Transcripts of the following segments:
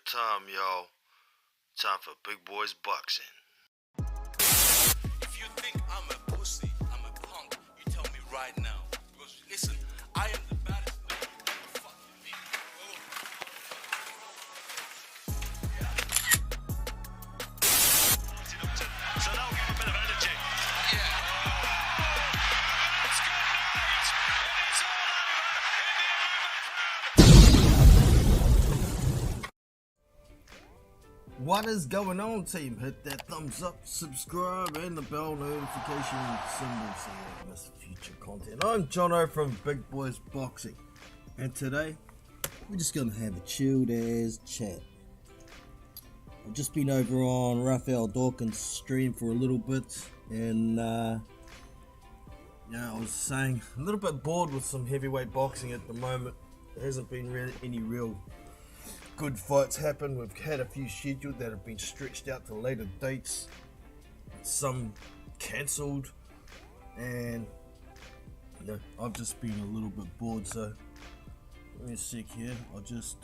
time, y'all. Time for Big Boys Boxing. If you think I'm a pussy, I'm a punk, you tell me right now. Because listen, I am the baddest man you ever fucking meet. So that'll give a bit of energy. Yeah. It's good night. It is all over in the 11th round. What is going on, team? Hit that thumbs up, subscribe, and the bell notification symbol so you don't miss future content. I'm Jono from Big Boys Boxing, and today we're just gonna have a chilled as chat. I've just been over on Raphael Dawkins' stream for a little bit, and I was saying a little bit bored with some heavyweight boxing at the moment. There hasn't been really any real good fights happen. We've had a few scheduled that have been stretched out to later dates, some cancelled, and I've just been a little bit bored. So give me a sec here. I'll just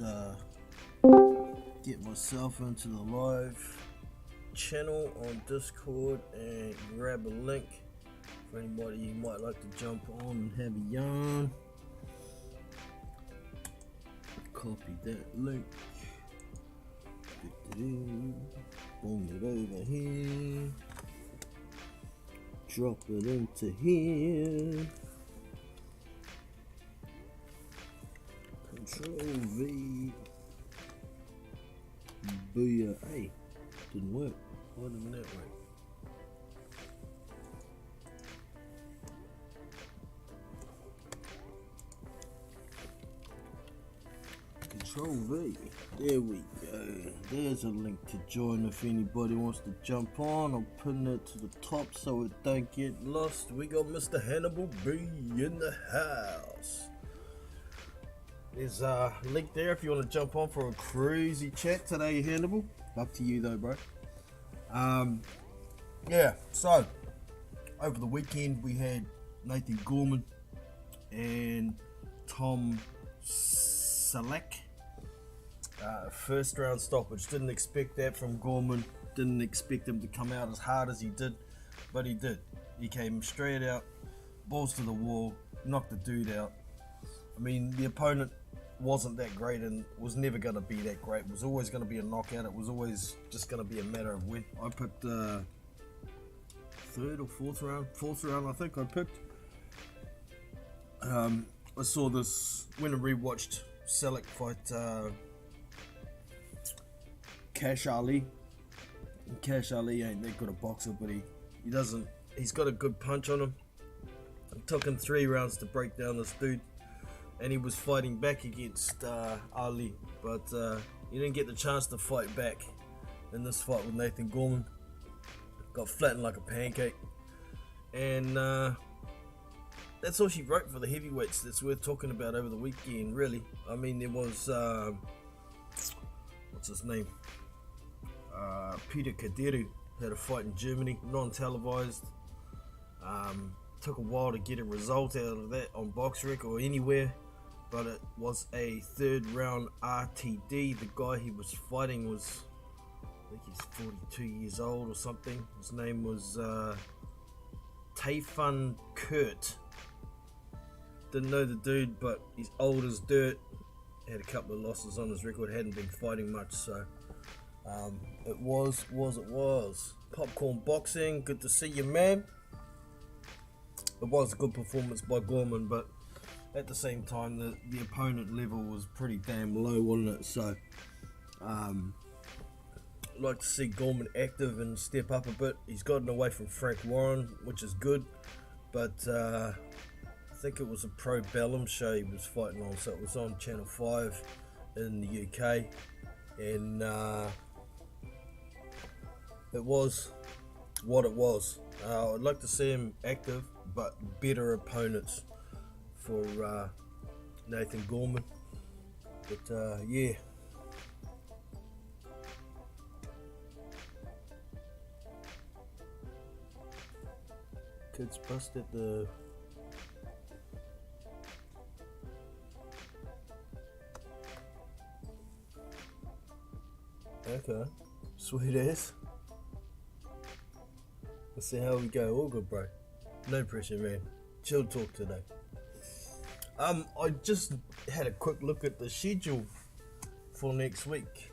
get myself into the live channel on Discord and grab a link for anybody who might like to jump on and have a yarn. Copy that link, bring it over here, drop it into here, Control V, booyah. Hey, didn't work. Why didn't that work? Control V. There we go. There's a link to join if anybody wants to jump on. I'll pin it to the top so it don't get lost. We got Mr. Hannibal B in the house. There's a link there if you want to jump on for a crazy chat today, Hannibal. Up to you though, bro. Yeah, so over the weekend we had Nathan Gorman and Tom Selleck. First round stoppage. Didn't expect that from Gorman. Didn't expect him to come out as hard as he did, but he did. He came straight out, balls to the wall, knocked the dude out. I mean, the opponent wasn't that great and was never going to be that great. It was always going to be a knockout. It was always just going to be a matter of when. I picked third or fourth round I think I picked. I saw this when I rewatched Selleck fight Cash Ali. Cash Ali ain't that good a boxer, but he's got a good punch on him. It took him 3 rounds to break down this dude, and he was fighting back against Ali, but he didn't get the chance to fight back in this fight with Nathan Gorman. Got flattened like a pancake, and that's all she wrote for the heavyweights that's worth talking about over the weekend, really. I mean, there was what's his name? Peter Kaderu had a fight in Germany, non-televised. Took a while to get a result out of that on BoxRec or anywhere, but it was a 3rd round RTD. The guy he was fighting was, I think he's 42 years old or something. His name was Tayfun Kurt. Didn't know the dude, but he's old as dirt. Had a couple of losses on his record, hadn't been fighting much, so it was. Popcorn Boxing, good to see you, man. It was a good performance by Gorman, but at the same time, the opponent level was pretty damn low, wasn't it? So, I'd like to see Gorman active and step up a bit. He's gotten away from Frank Warren, which is good, but I think it was a Pro Bellum show he was fighting on, so it was on Channel 5 in the UK, and it was what it was. I'd like to see him active, but better opponents for Nathan Gorman. But yeah. Kids busted the Okay. Sweet ass. Let's see how we go. All good, bro. No pressure, man. Chill talk today. I just had a quick look at the schedule for next week.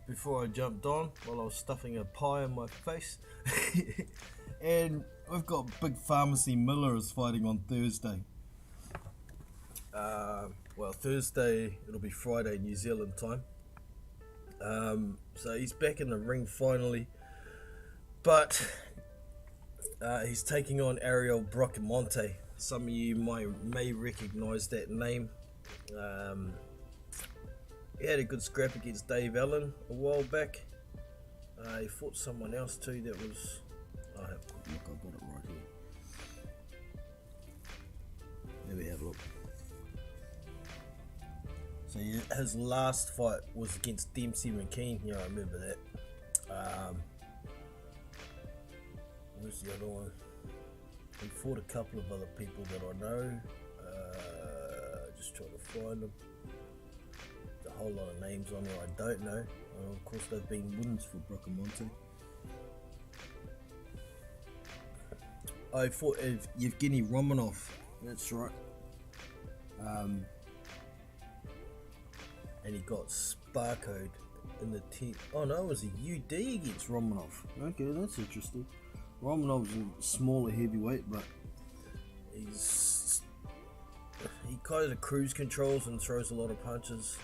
Before I jumped on, while I was stuffing a pie in my face. And we've got Big Pharmacy Miller is fighting on Thursday. Well, Thursday, it'll be Friday, New Zealand time. So he's back in the ring finally. But he's taking on Ariel Bracamonte. Some of you may recognise that name. He had a good scrap against Dave Allen a while back. He fought someone else too that was... I'll have a quick look, I've got it right here. Let me have a look. So his last fight was against Dempsey McKean. Yeah, I remember that. Where's the other one? He fought a couple of other people that I know. Just trying to find them. There's a whole lot of names on there I don't know. Of course, they've been wins for Bracamonte. I fought Evgeny Romanov. That's right. And he got sparkoed in the 10th. Oh no, it was a UD against Romanov. Okay, that's interesting. Romanov's a smaller heavyweight, but he kind of cruise controls and throws a lot of punches,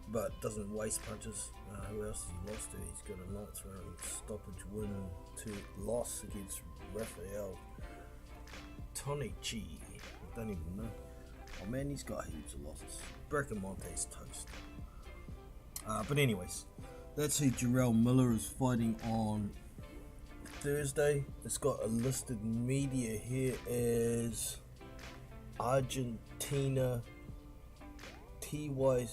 but doesn't waste punches. Who else has he lost to? He's got a 9th round stoppage win to loss against Rafael Tonichi. I don't even know. Oh man, he's got heaps of losses. Bracamonte's toast. But anyways, that's who Jarrell Miller is fighting on Thursday. It's got a listed media here as Argentina TYC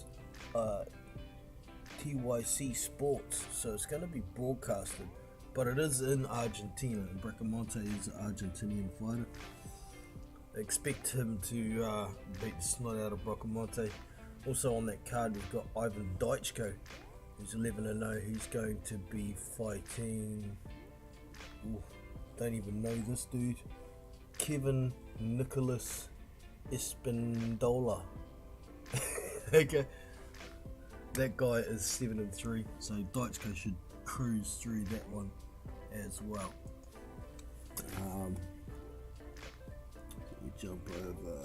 Sports, so it's going to be broadcasted, but it is in Argentina, and Bracamonte is an Argentinian fighter. I expect him to beat the snot out of Bracamonte. Also on that card we've got Ivan Daichko, who's 11-0. He's going to be fighting... Ooh, don't even know this dude. Kevin Nicholas Espindola. Okay. That guy is 7-3, so Daichko should cruise through that one as well. Let me jump over.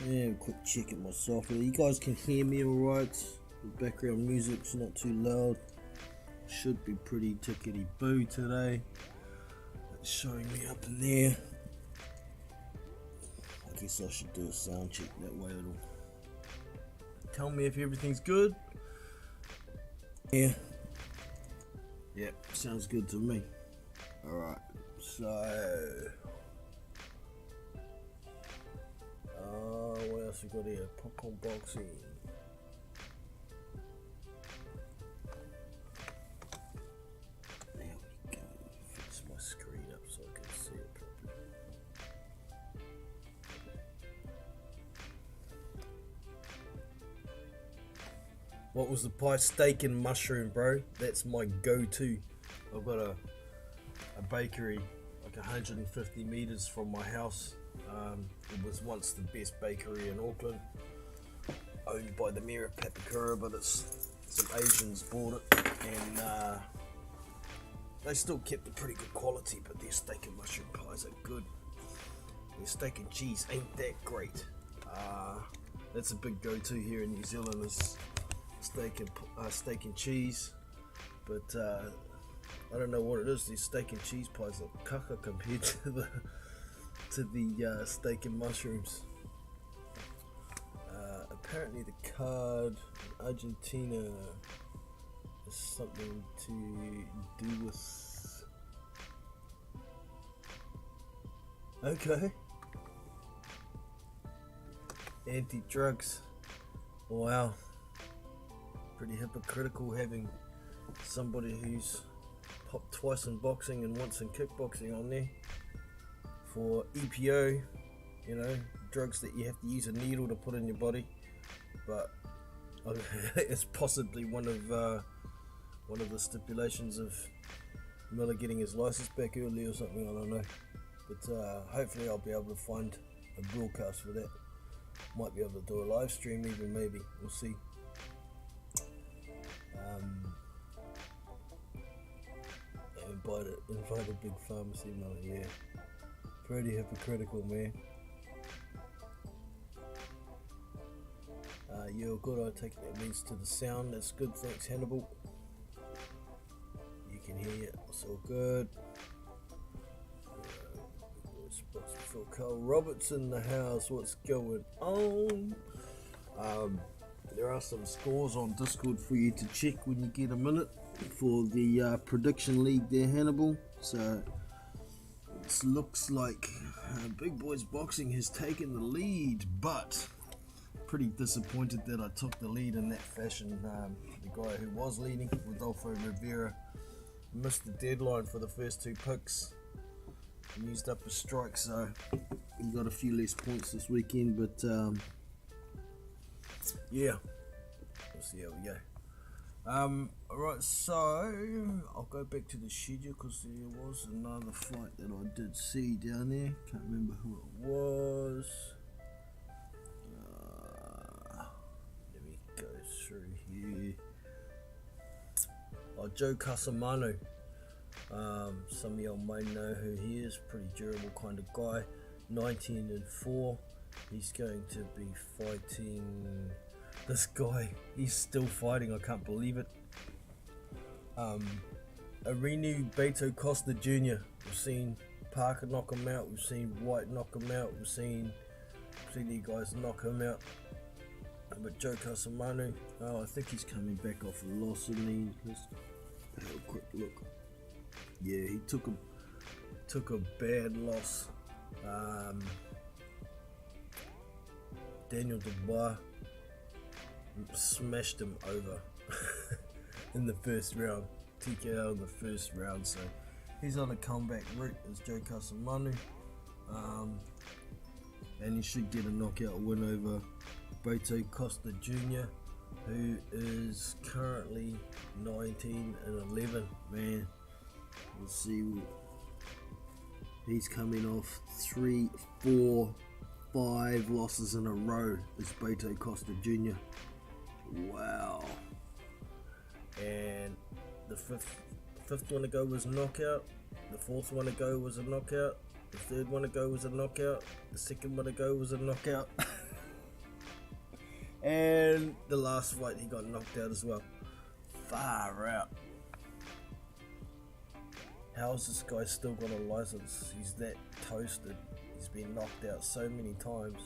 Yeah, quick check it myself. You guys can hear me alright. The background music's not too loud. Should be pretty tickety boo today. It's showing me up in there. I guess I should do a sound check, that way it'll tell me if everything's good. Yeah. Yep, sounds good to me. Alright, so... what else we got here? Popcorn boxing. There we go. Fix my screen up so I can see it properly. What was the pie? Steak and mushroom, bro. That's my go-to. I've got a bakery like 150 meters from my house. It was once the best bakery in Auckland, owned by the mayor of Papakura, but some Asians bought it, and they still kept a pretty good quality, but their steak and mushroom pies are good. Their steak and cheese ain't that great. That's a big go-to here in New Zealand, is steak and cheese, but I don't know what it is. These steak and cheese pies are kaka compared to the steak and mushrooms. Apparently the card in Argentina is something to do with... Okay. Anti-drugs. Wow. Pretty hypocritical having somebody who's popped twice in boxing and once in kickboxing on there. For EPO, you know, drugs that you have to use a needle to put in your body, but it's possibly one of the stipulations of Miller getting his license back early or something. I don't know, but hopefully I'll be able to find a broadcast for that. Might be able to do a live stream even, maybe. We'll see. Invited Big Pharmacy Miller, yeah. Pretty hypocritical, man. You're good, I take it that means to the sound. That's good, thanks Hannibal. You can hear it, it's all good. Spots before Carl Roberts in the house, what's going on? There are some scores on Discord for you to check when you get a minute for the prediction league there, Hannibal. So it looks like Big Boys Boxing has taken the lead, but pretty disappointed that I took the lead in that fashion. The guy who was leading, Rodolfo Rivera, missed the deadline for the first two picks and used up his strike, so he got a few less points this weekend, but yeah, we'll see how we go. Alright, so I'll go back to the schedule because there was another fight that I did see down there. Can't remember who it was. Let me go through here. Oh, Joe Casamano. Some of y'all may know who he is. Pretty durable kind of guy. 19-4. He's going to be fighting this guy. He's still fighting. I can't believe it. Arinu Beto Costa Jr. We've seen Parker knock him out. We've seen White knock him out. We've seen these guys knock him out. But Joe Casamano, I think he's coming back off a loss, isn't he? Let's have a quick look. Yeah, he took a bad loss. Daniel Dubois smashed him over in the first round. TKO in the first round, so he's on a comeback route as Joe Casamano. And he should get a knockout win over Beto Costa Jr., who is currently 19-11. Man, let's see. He's coming off 3, 4, 5 losses in a row as Beto Costa Jr. Wow. And the fifth one to go was a knockout. The fourth one to go was a knockout. The third one to go was a knockout. The second one to go was a knockout. And the last fight he got knocked out as well. Far out. How has this guy still got a license? He's that toasted. He's been knocked out so many times.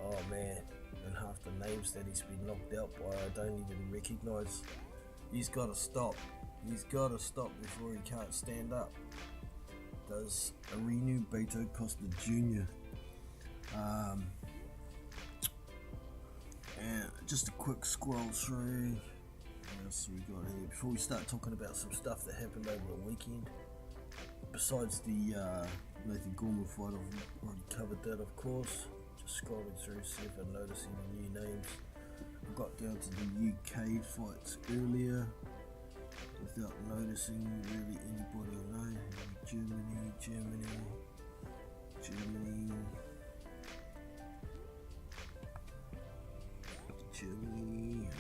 Oh man, and half the names that he's been knocked out by I don't even recognize. He's got to stop. He's got to stop before he can't stand up. Does Arinu Beto Costa Jr. And just a quick scroll through. What else we got here before we start talking about some stuff that happened over the weekend? Besides the Nathan Gorman fight, I've already covered that, of course. Just scrolling through, see if I notice any new names. I got down to the UK fights earlier without noticing really anybody I know. Germany.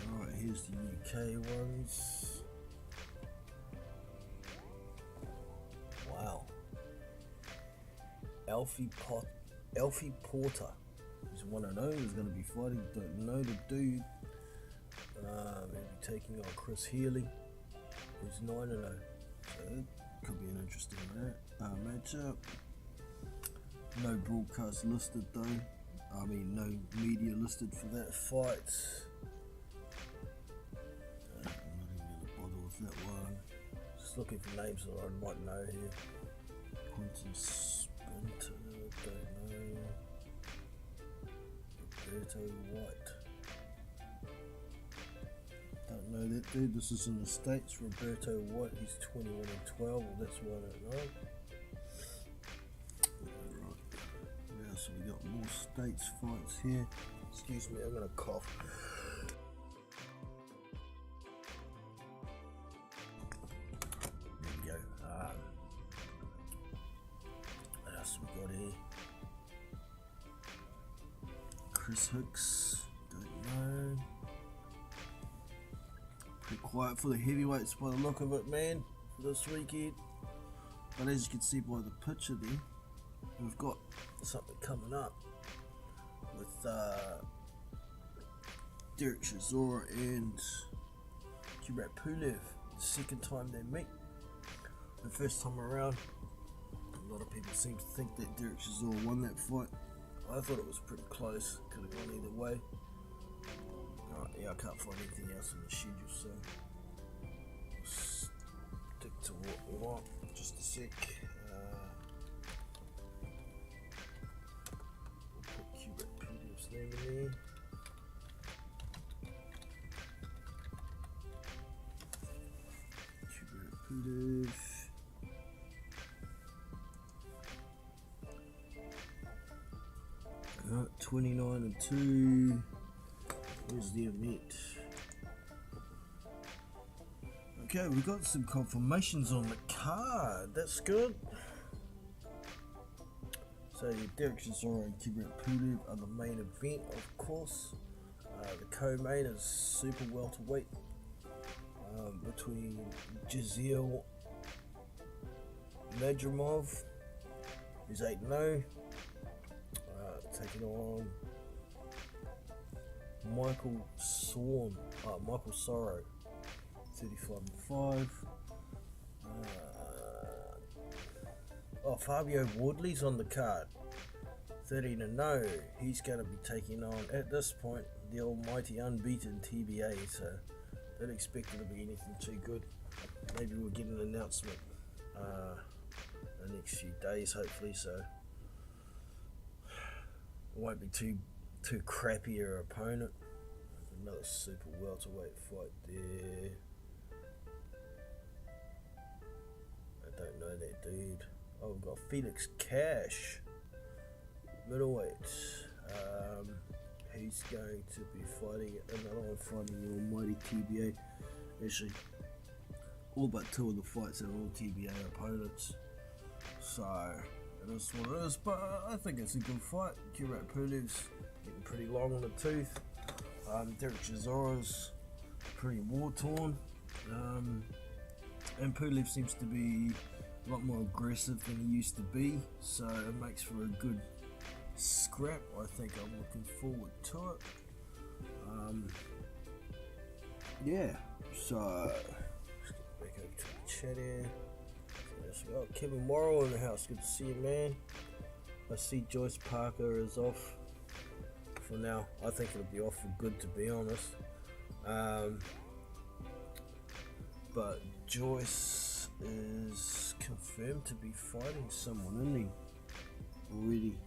Alright, here's the UK ones. Wow. Alfie Porter is 1-0. He's going to be fighting. Don't know the dude. Maybe taking on Chris Healy, who's 9-0. So it could be an interesting matchup. No broadcast listed though. I mean, no media listed for that fight. I'm not even going to bother with that one. Just looking for names that I might know here. Quentin Spinter, don't know. Roberto White. Don't know that dude. This is in the States. Roberto White, he's 21-12. Well, that's why I don't know. So we got more States fights here. Excuse me, I'm gonna cough. Chris Hicks, don't know. Pretty quiet for the heavyweights by the look of it, man, for this weekend. But as you can see by the picture there, we've got something coming up with Derek Chisora and Kubrat Pulev. The second time they meet. The first time around, a lot of people seem to think that Derek Chisora won that fight. I thought it was pretty close. Could have gone either way. Yeah, I can't find anything else in the schedule, so we'll stick to what we want. Just a sec. We'll put Kubrat Pulev's name in there. Pulev. 29-2. Where's the event? Okay, we've got some confirmations on the card. That's good. So Derek Chisora and Kubrat Pulev are the main event, of course. The co-main is super welterweight between Giselle Nadrimov, who's 8-0, taking on Michael Sorrow, 35-5. Fabio Wardley's on the card, 13-0. He's going to be taking on, at this point, the almighty unbeaten TBA, so don't expect it to be anything too good. Maybe we'll get an announcement the next few days, hopefully, so it won't be too crappy an opponent. Another super welterweight fight there. I don't know that dude. Oh, we've got Felix Cash, middleweight. He's going to be fighting another one, fighting the almighty TBA. Actually, all but two of the fights are all TBA opponents. So it is what it is, but I think it's a good fight. Kubrat Pulev's getting pretty long on the tooth. Derek Chisora's pretty war torn, and Pulev seems to be a lot more aggressive than he used to be. So it makes for a good scrap. I think I'm looking forward to it. Yeah. So let's get back over to the chat here. Oh, Kevin Morrow in the house. Good to see you, man. I see Joyce Parker is off for now. I think it'll be off for good, to be honest. But Joyce is confirmed to be fighting someone, isn't he? Already.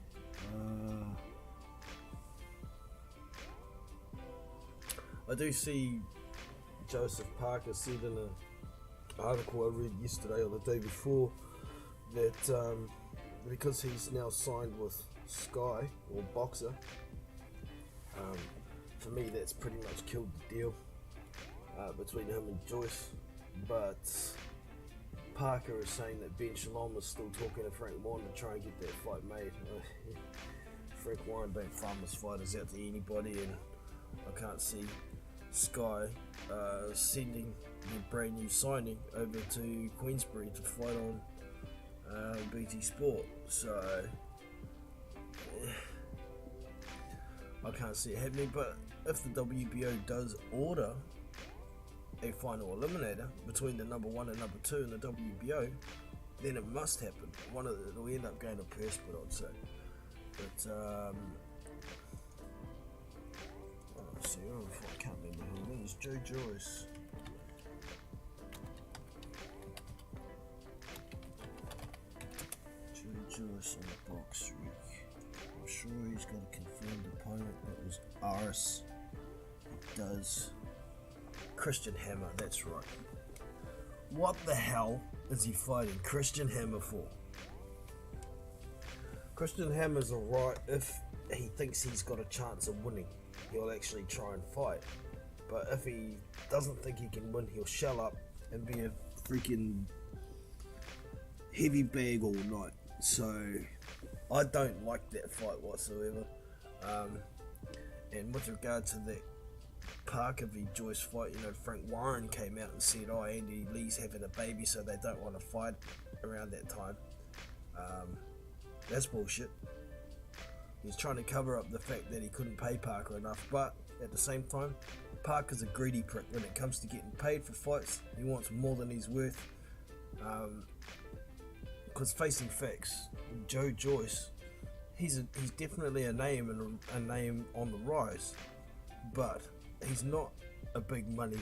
I do see Joseph Parker said in an article I read yesterday or the day before that because he's now signed with Sky or Boxer, for me that's pretty much killed the deal between him and Joyce. But Parker is saying that Ben Shalom is still talking to Frank Warren to try and get that fight made. Frank Warren don't farm his fighters out to anybody, and I can't see Sky sending their brand new signing over to Queensbury to fight on BT Sport. So I can't see it happening. But if the WBO does order a final eliminator between the number 1 and number 2 in the WBO, then it must happen. One of it'll end up going to purse, but I'd say. But I can't remember who it was. Joe Joyce. Joe Joyce on the box streak. I'm sure he's got a confirmed opponent. That was Aris. It does. Christian Hammer, that's right. What the hell is he fighting Christian Hammer for? Christian Hammer's alright if he thinks he's got a chance of winning. He'll actually try and fight. But if he doesn't think he can win, he'll shell up and be a freaking heavy bag all night. So I don't like that fight whatsoever. And with regard to that Parker v Joyce fight, you know, Frank Warren came out and said, oh, Andy Lee's having a baby, so they don't want to fight around that time. That's bullshit. He's trying to cover up the fact that he couldn't pay Parker enough, but at the same time, Parker's a greedy prick when it comes to getting paid for fights. He wants more than he's worth. Because facing facts, Joe Joyce, he's definitely a name and a name on the rise, but he's not a big money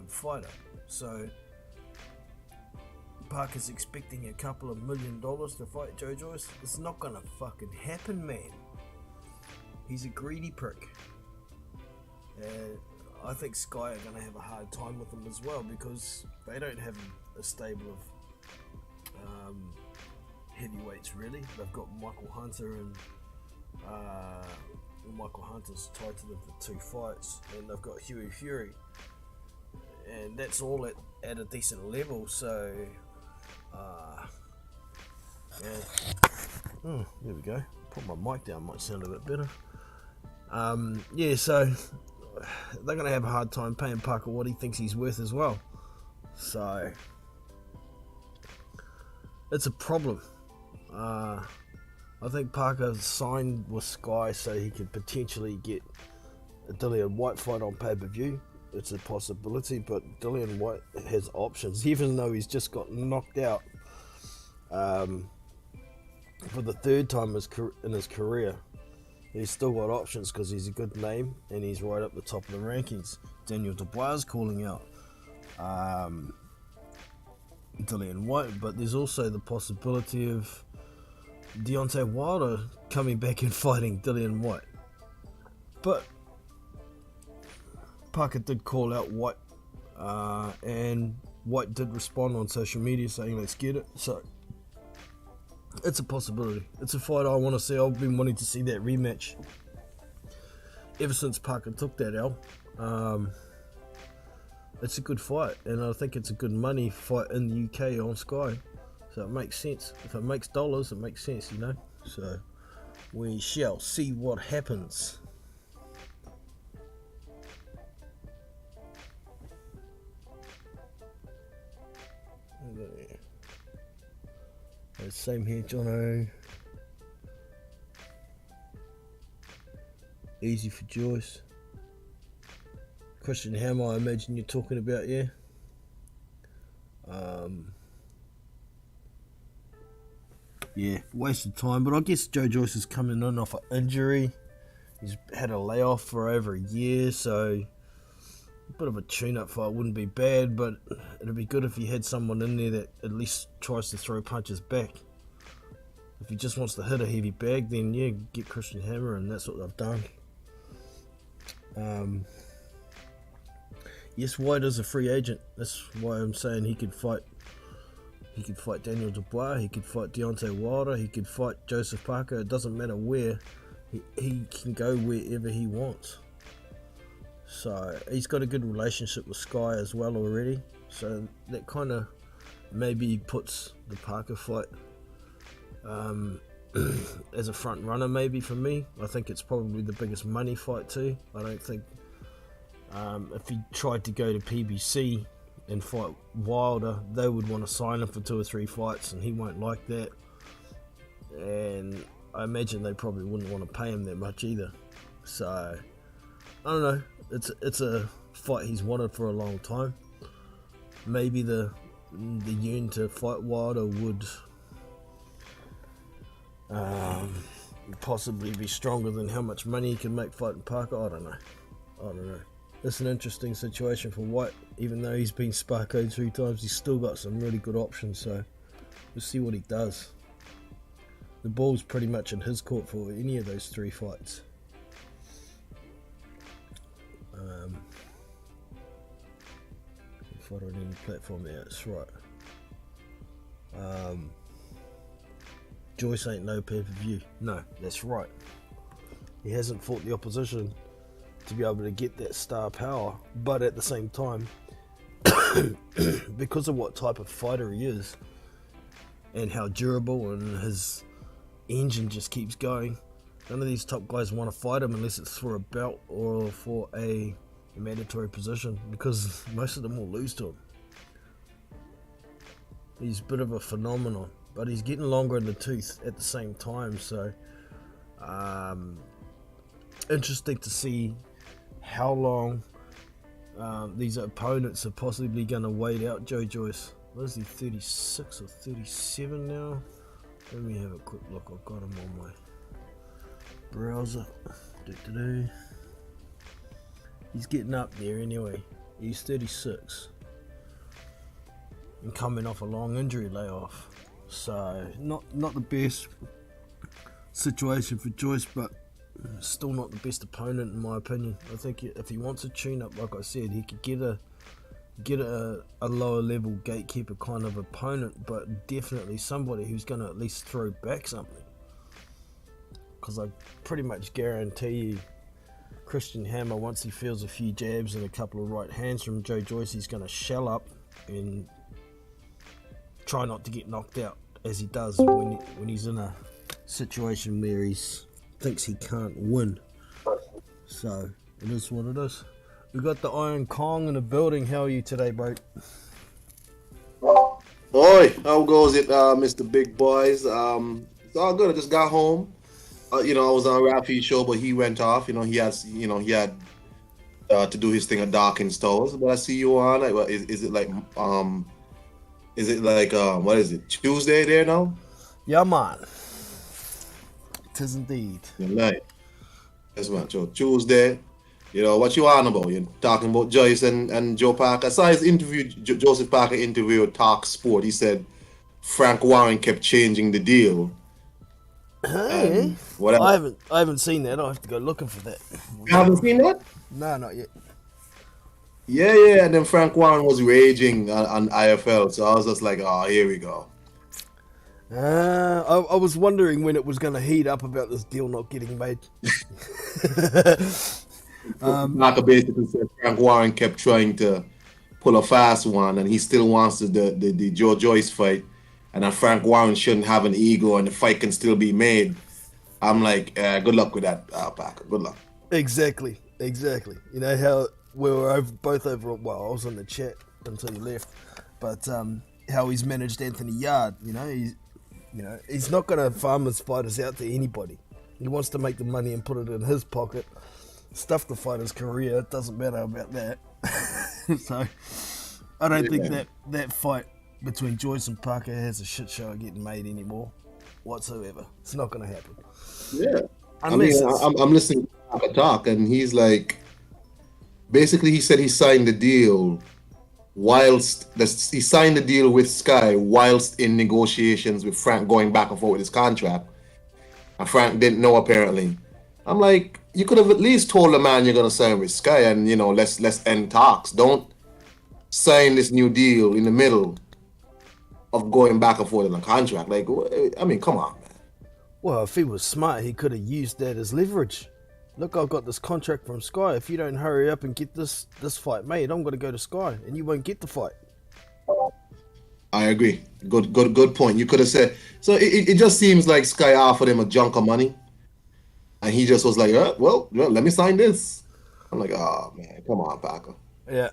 fighter. So Parker's expecting a couple of $1 million to fight Joe Joyce. It's not gonna fucking happen, man. He's a greedy prick. And I think Sky are going to have a hard time with him as well, because they don't have a stable of heavyweights really. They've got Michael Hunter, and Michael Hunter's tied to them for 2 fights, and they've got Huey Fury, and that's all at a decent level. So there we go. Put my mic down, might sound a bit better. So they're going to have a hard time paying Parker what he thinks he's worth as well. So it's a problem. I think Parker signed with Sky so he could potentially get a Dillian White fight on pay-per-view. It's a possibility, but Dillian White has options, even though he's just got knocked out for the 3rd time in his career. He's still got options because he's a good name and he's right up the top of the rankings. Daniel Dubois calling out Dillian White, but there's also the possibility of Deontay Wilder coming back and fighting Dillian White. But Parker did call out White, and White did respond on social media saying let's get it. So it's a possibility. It's a fight I want to see. I've been wanting to see that rematch ever since Parker took that L. It's a good fight, and I think it's a good money fight in the UK on Sky. So it makes sense. If it makes dollars, it makes sense, you know. So we shall see what happens. Same here, Jono. Easy for Joyce. Christian Hammer, I imagine you're talking about, yeah. Yeah, waste of time. But I guess Joe Joyce is coming in off an injury. He's had a layoff for over a year, so a bit of a tune-up fight wouldn't be bad, but it'd be good if you had someone in there that at least tries to throw punches back. If he just wants to hit a heavy bag, then yeah, get Christian Hammer, and that's what they've done. Yes, White is a free agent. That's why I'm saying he could fight. He could fight Daniel Dubois. He could fight Deontay Wilder. He could fight Joseph Parker. It doesn't matter where. He can go wherever he wants. So he's got a good relationship with Sky as well already. So that kind of maybe puts the Parker fight as a front runner maybe for me. I think it's probably the biggest money fight too. I don't think if he tried to go to PBC and fight Wilder, they would want to sign him for 2 or 3 fights, and he won't like that. And I imagine they probably wouldn't want to pay him that much either. So I don't know. It's a fight he's wanted for a long time. Maybe the yearn to fight Wilder would possibly be stronger than how much money he can make fighting Parker. I don't know. It's an interesting situation for White. Even though he's been sparkoed 3 times, he's still got some really good options. So we'll see what he does. The ball's pretty much in his court for any of those 3 fights. Fight on any platform, yeah, that's right. Joyce ain't no pay-per-view. No, that's right. He hasn't fought the opposition to be able to get that star power, but at the same time, because of what type of fighter he is and how durable and his engine just keeps going, None of these top guys want to fight him unless it's for a belt or for a mandatory position, because most of them will lose to him. He's a bit of a phenomenon, but he's getting longer in the tooth at the same time, so interesting to see how long these opponents are possibly going to wait out Joe Joyce. What is he, 36 or 37 now? Let me have a quick look. I've got him on my browser. He's getting up there anyway. He's 36 and coming off a long injury layoff, so not the best situation for Joyce, but still not the best opponent in my opinion. I think if he wants a tune-up, like I said, he could get a lower level gatekeeper kind of opponent, but definitely somebody who's going to at least throw back something, because I pretty much guarantee you Christian Hammer, once he feels a few jabs and a couple of right hands from Joe Joyce, he's going to shell up and try not to get knocked out, as he does when he's in a situation where he thinks he can't win. So it is what it is. We got the Iron Kong in the building. How are you today, bro? Oi, how goes it, Mr. Big Boys? It's all good. I just got home. I was on Rafi's show, but he went off. He had to do his thing at Dark in Stores. But I see you on. Is it like what is it? Tuesday there now? Yeah, man. It is indeed. Right. Yes, man. So Tuesday. What you on about? You're talking about Joyce and Joe Parker. I saw his interview, Joseph Parker interview at Talk Sport. He said Frank Warren kept changing the deal. Hey, I haven't seen that. I'll have to go looking for that. You haven't seen that? No, not yet. Yeah. And then Frank Warren was raging on IFL, so I was just like, oh, here we go. I was wondering when it was going to heat up about this deal not getting made. Parker basically said Frank Warren kept trying to pull a fast one, and he still wants the Joe Joyce fight. And that Frank Warren shouldn't have an ego, and the fight can still be made. I'm like, good luck with that, Parker. Good luck. Exactly. You know how we were both over. Well, I was on the chat until you left, but how he's managed Anthony Yard. He's not going to farm his fighters out to anybody. He wants to make the money and put it in his pocket. Stuff the fighter's career. It doesn't matter about that. So I don't think that fight between Joyce and Parker has a shit show getting made anymore whatsoever. It's not going to happen. Yeah. I'm listening to Parker talk, and he's like, basically he said he signed the deal he signed the deal with Sky whilst in negotiations with Frank, going back and forth with his contract. And Frank didn't know, apparently. I'm like, you could have at least told the man you're going to sign with Sky, and, let's end talks. Don't sign this new deal in the middle of going back and forth in a contract. Like, I mean, come on, man. Well, if he was smart, he could have used that as leverage. Look, I've got this contract from Sky. If you don't hurry up and get this fight made, I'm going to go to Sky, and you won't get the fight. I agree. Good point. You could have said. So it just seems like Sky offered him a junk of money, and he just was like, well, let me sign this. I'm like, oh man, come on, Parker. Yeah,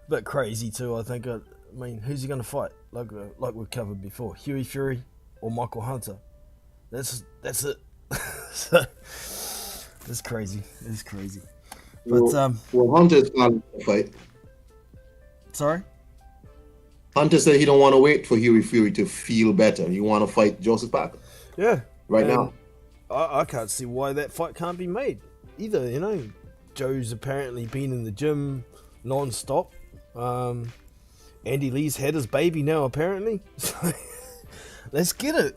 bit crazy too. I think. I mean, who's he going to fight? Like we've covered before, Huey Fury or Michael Hunter. That's it. So, it's crazy. But Hunter's not in the fight. Sorry. Hunter said he don't want to wait for Huey Fury to feel better. You want to fight Joseph Parker. Yeah. Right now. I can't see why that fight can't be made either. Joe's apparently been in the gym non-stop. Andy Lee's had his baby now, apparently. So let's get it.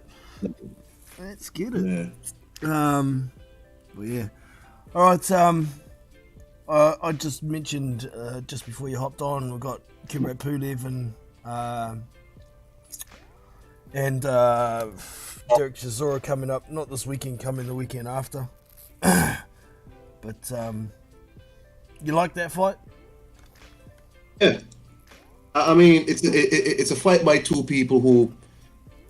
Yeah. But yeah. All right. I just mentioned just before you hopped on, we've got Kimrat Pulev and Derek Chisora coming up. Not this weekend, coming the weekend after. But you like that fight? Yeah. I mean, it's a fight by two people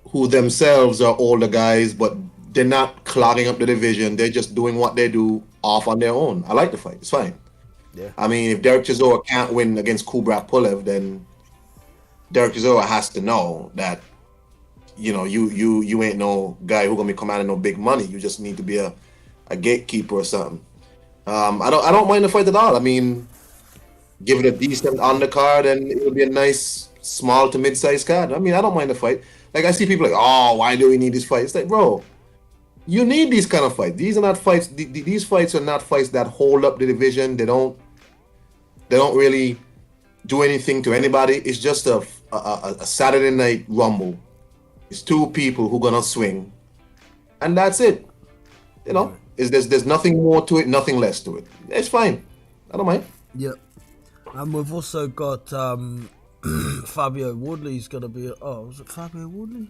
who themselves are older guys, but they're not clogging up the division. They're just doing what they do off on their own. I like the fight. It's fine. Yeah. I mean, if Derek Chisora can't win against Kubrat Pulev, then Derek Chisora has to know that, you know, you ain't no guy who gonna be commanding no big money. You just need to be a gatekeeper or something. I don't mind the fight at all. I mean, give it a decent undercard and it'll be a nice small to mid-sized card. I mean, I don't mind the fight. Like, I see people like, oh, why do we need this fight? It's like, bro, you need these kind of fights. These are not fights. These fights are not fights that hold up the division. They don't really do anything to anybody. It's just a Saturday night rumble. It's two people who gonna swing, and that's it. You know, there's nothing more to it, nothing less to it. It's fine. I don't mind. Yep. We've also got Fabio Woodley's going to be... Oh, was it Fabio Woodley?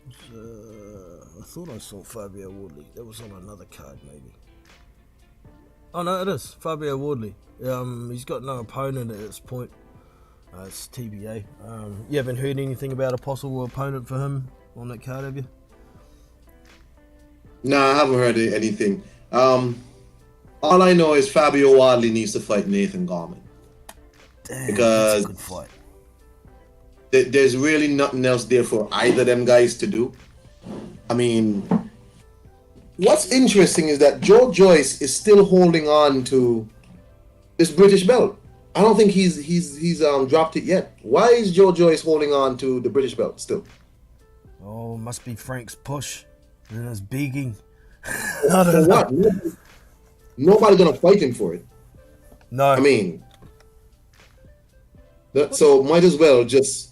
I thought I saw Fabio Woodley. That was on another card, maybe. Oh, no, it is. Fabio Woodley. He's got no opponent at this point. It's TBA. You haven't heard anything about a possible opponent for him on that card, have you? No, I haven't heard anything. All I know is Fabio Wadley needs to fight Nathan Gorman. Damn, because that's a good fight. There's really nothing else there for either of them guys to do. I mean, what's interesting is that Joe Joyce is still holding on to this British belt. I don't think he's dropped it yet. Why is Joe Joyce holding on to the British belt still? Oh, must be Frank's push. And his begging. For what? Nobody's gonna fight him for it. No. I mean, so might as well just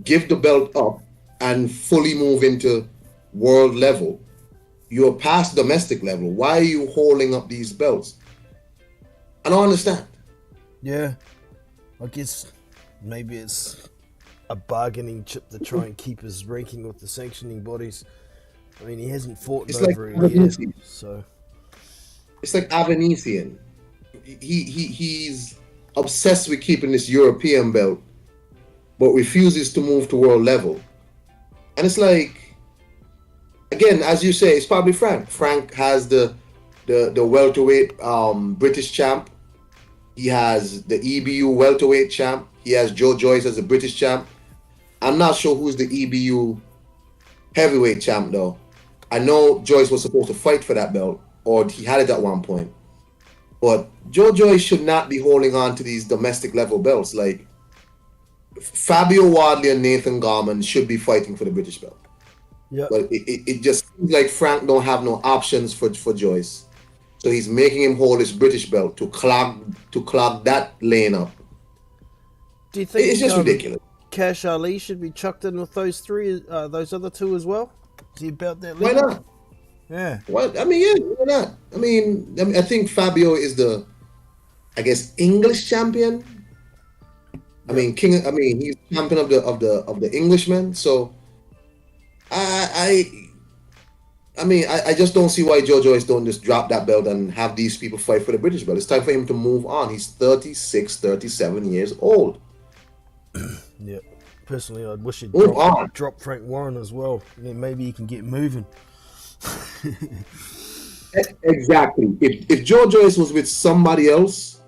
give the belt up and fully move into world level. You're past domestic level. Why are you holding up these belts? I don't understand. Yeah, I guess maybe it's a bargaining chip to try and keep his ranking with the sanctioning bodies. I mean, he hasn't fought in over a year, so... It's like Avanesian. He's obsessed with keeping this European belt, but refuses to move to world level. And it's like, again, as you say, it's probably Frank. Frank has the welterweight British champ. He has the EBU welterweight champ. He has Joe Joyce as a British champ. I'm not sure who's the EBU heavyweight champ though. I know Joyce was supposed to fight for that belt, or he had it at one point. But Joe Joyce should not be holding on to these domestic level belts. Like, Fabio Wadley and Nathan Gorman should be fighting for the British belt. Yeah. But it just seems like Frank don't have no options for Joyce. So he's making him hold his British belt to clog that lane up. Do you think it's just ridiculous? Cash Ali should be chucked in with those other two as well? Is he about that Why level? not? Yeah. What? I mean, yeah, why not? I mean, I think Fabio is the, I guess, English champion. I mean, he's champion of the Englishmen. So, I just don't see why Joe Joyce don't just drop that belt and have these people fight for the British belt. It's time for him to move on. He's 36, 37 years old. Yeah. Personally, I'd wish he'd drop Frank Warren as well. Then maybe he can get moving. Exactly. If Joe Joyce was with somebody else,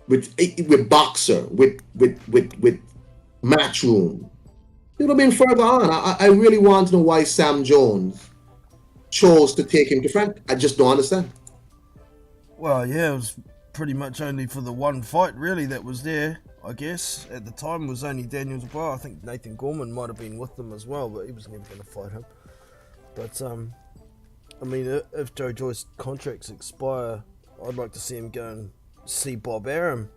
with Boxer, with Matchroom, it would have been further on. I really want to know why Sam Jones chose to take him to Frank. I just don't understand. Well, yeah, it was pretty much only for the one fight, really, that was there. I guess at the time was only Daniels Bar. I think Nathan Gorman might have been with them as well, but he was never going to fight him. But I mean, if Joe Joyce's contracts expire, I'd like to see him go and see Bob Arum.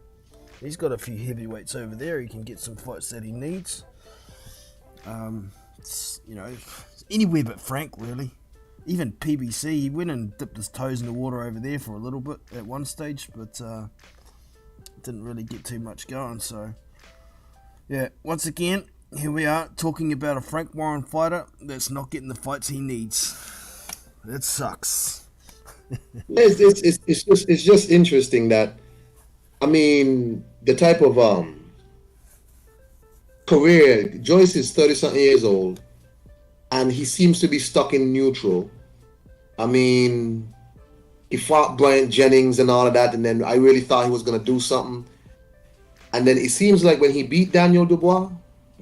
He's got a few heavyweights over there. He can get some fights that he needs. It's anywhere but Frank, really. Even PBC, he went and dipped his toes in the water over there for a little bit at one stage, but didn't really get too much going. So, yeah, once again, here we are talking about a Frank Warren fighter that's not getting the fights he needs. It sucks. It's just interesting that, I mean, the type of career, Joyce is 30-something years old, and he seems to be stuck in neutral. I mean, he fought Bryant Jennings and all of that, and then I really thought he was going to do something. And then it seems like when he beat Daniel Dubois,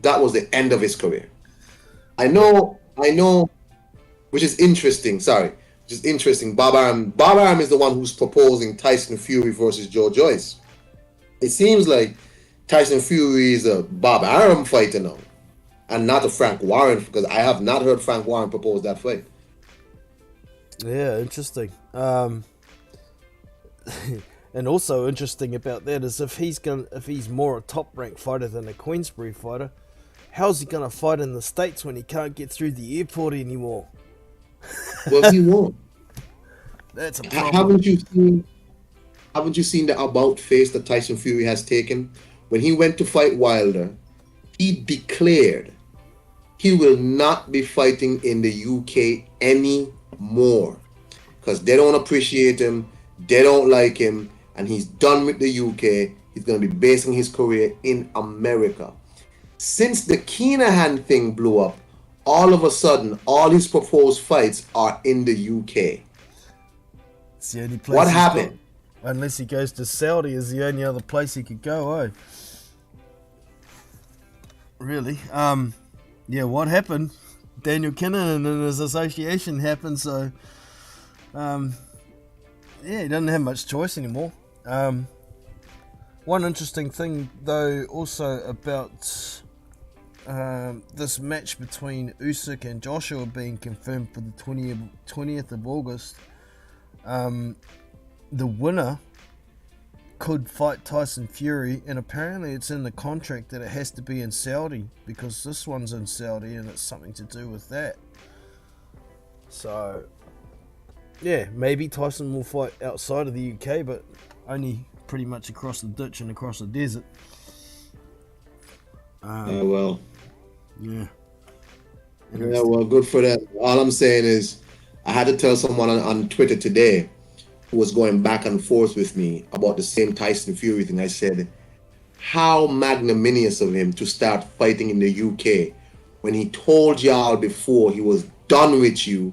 that was the end of his career. I know, which is interesting. Sorry, which is interesting. Bob Arum is the one who's proposing Tyson Fury versus Joe Joyce. It seems like Tyson Fury is a Bob Arum fighter now, and not a Frank Warren, because I have not heard Frank Warren propose that fight. Yeah, interesting. And also interesting about that is if he's more a top ranked fighter than a Queensbury fighter, how's he gonna fight in the States when he can't get through the airport anymore? Well, he won't. That's a problem. Haven't you seen the about face that Tyson Fury has taken? When he went to fight Wilder, he declared he will not be fighting in the UK anymore because they don't appreciate him, they don't like him, and he's done with the UK. He's going to be basing his career in America. Since the Keenahan thing blew up, all of a sudden, all his proposed fights are in the UK. It's the only place. What happened? Unless he goes to Saudi, is the only other place he could go, eh? Really? Yeah, what happened? Daniel Kinnan and his association happened, so yeah, he doesn't have much choice anymore. One interesting thing, though, also about this match between Usyk and Joshua being confirmed for the 20th of August, the winner could fight Tyson Fury, and apparently it's in the contract that it has to be in Saudi because this one's in Saudi and it's something to do with that. So yeah, maybe Tyson will fight outside of the UK, but only pretty much across the ditch and across the desert. Yeah, well. Yeah. Yeah, well, good for them. All I'm saying is, I had to tell someone on Twitter today who was going back and forth with me about the same Tyson Fury thing. I said, how magnanimous of him to start fighting in the UK when he told y'all before he was done with you.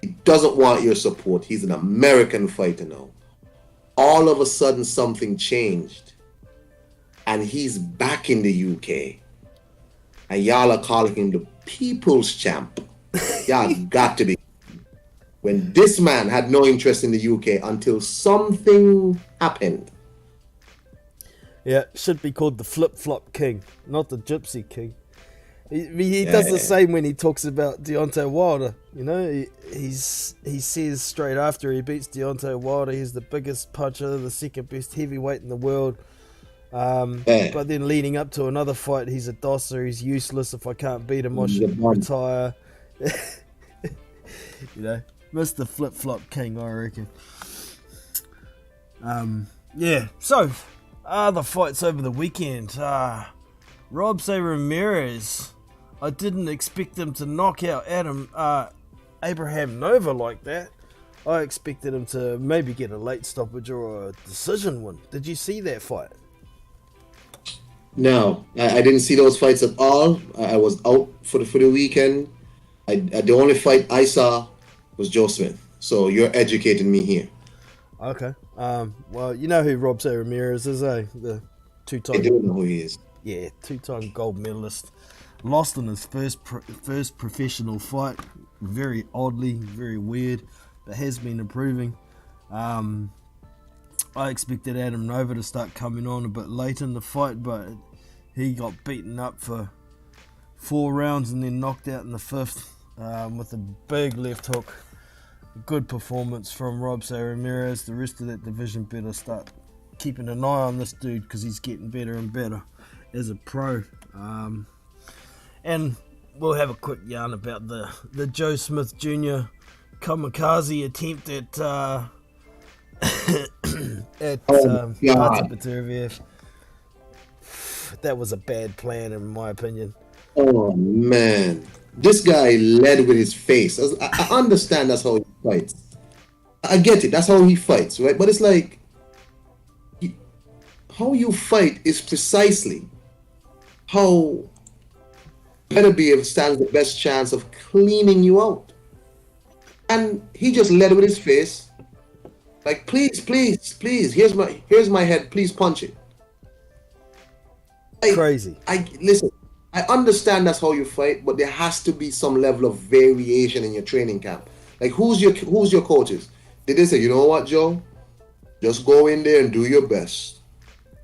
He doesn't want your support. He's an American fighter now. All of a sudden, something changed. And he's back in the UK. And y'all are calling him the people's champ. Y'all got to be. When this man had no interest in the UK until something happened. Yeah, should be called the flip-flop king, not the gypsy king. He does the same when he talks about Deontay Wilder. You know, he says straight after he beats Deontay Wilder, he's the biggest puncher, the second best heavyweight in the world. But then leading up to another fight, he's a dosser, he's useless. If I can't beat him, I should retire. You know, Mr. Flip-Flop King, I reckon. Yeah, so the fights over the weekend. Robse Ramirez, I didn't expect him to knock out Abraham Nova like that. I expected him to maybe get a late stoppage or a decision win. Did you see that fight? No, I didn't see those fights at all. I was out for the weekend. The only fight I saw was Joe Smith. So you're educating me here. Okay. Well, you know who Robse Ramirez is, eh? The two-time. I do know who he is. Yeah, two-time gold medalist. Lost in his first professional fight. Very oddly, very weird, but has been improving. I expected Adam Nova to start coming on a bit late in the fight, but he got beaten up for 4 rounds and then knocked out in the 5th with a big left hook. Good performance from Robse Ramirez. The rest of that division better start keeping an eye on this dude because he's getting better and better as a pro. And we'll have a quick yarn about the Joe Smith Jr. kamikaze attempt at Martin Petreviev. That was a bad plan in my opinion. Oh man, this guy led with his face. I understand that's how he fights. I get it, that's how he fights, right? But it's like, how you fight is precisely how Beterbiev stands the best chance of cleaning you out. And he just led with his face, like, please, please, please, here's my head, please punch it. Crazy. I listen, I understand that's how you fight, but there has to be some level of variation in your training camp. Like, who's your coaches? Did they say, you know what, Joe? Just go in there and do your best.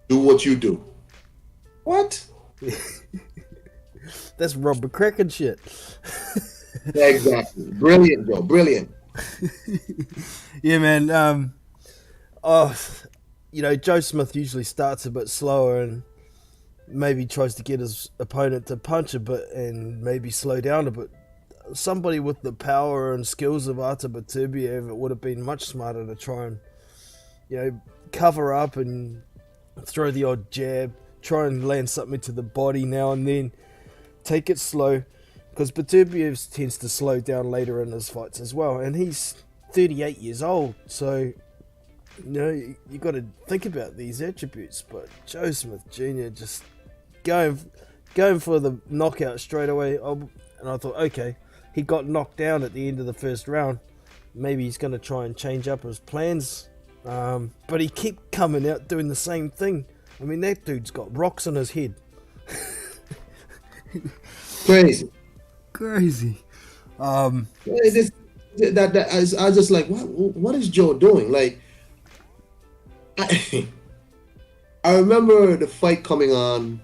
Do what you do. What? That's Rob McCracken shit. Yeah, exactly. Brilliant, Joe. Brilliant. Yeah, man. Joe Smith usually starts a bit slower and maybe tries to get his opponent to punch a bit and maybe slow down a bit. Somebody with the power and skills of Artur Beterbiev, it would have been much smarter to try and, cover up and throw the odd jab, try and land something to the body now and then, take it slow, because Beterbiev tends to slow down later in his fights as well, and he's 38 years old, so you got to think about these attributes. But Joe Smith Jr. just going for the knockout straight away, and I thought, okay, he got knocked down at the end of the first round, maybe he's going to try and change up his plans, but he kept coming out doing the same thing. I mean, that dude's got rocks on his head. Crazy. I was just like, what is Joe doing? Like, I remember the fight coming on,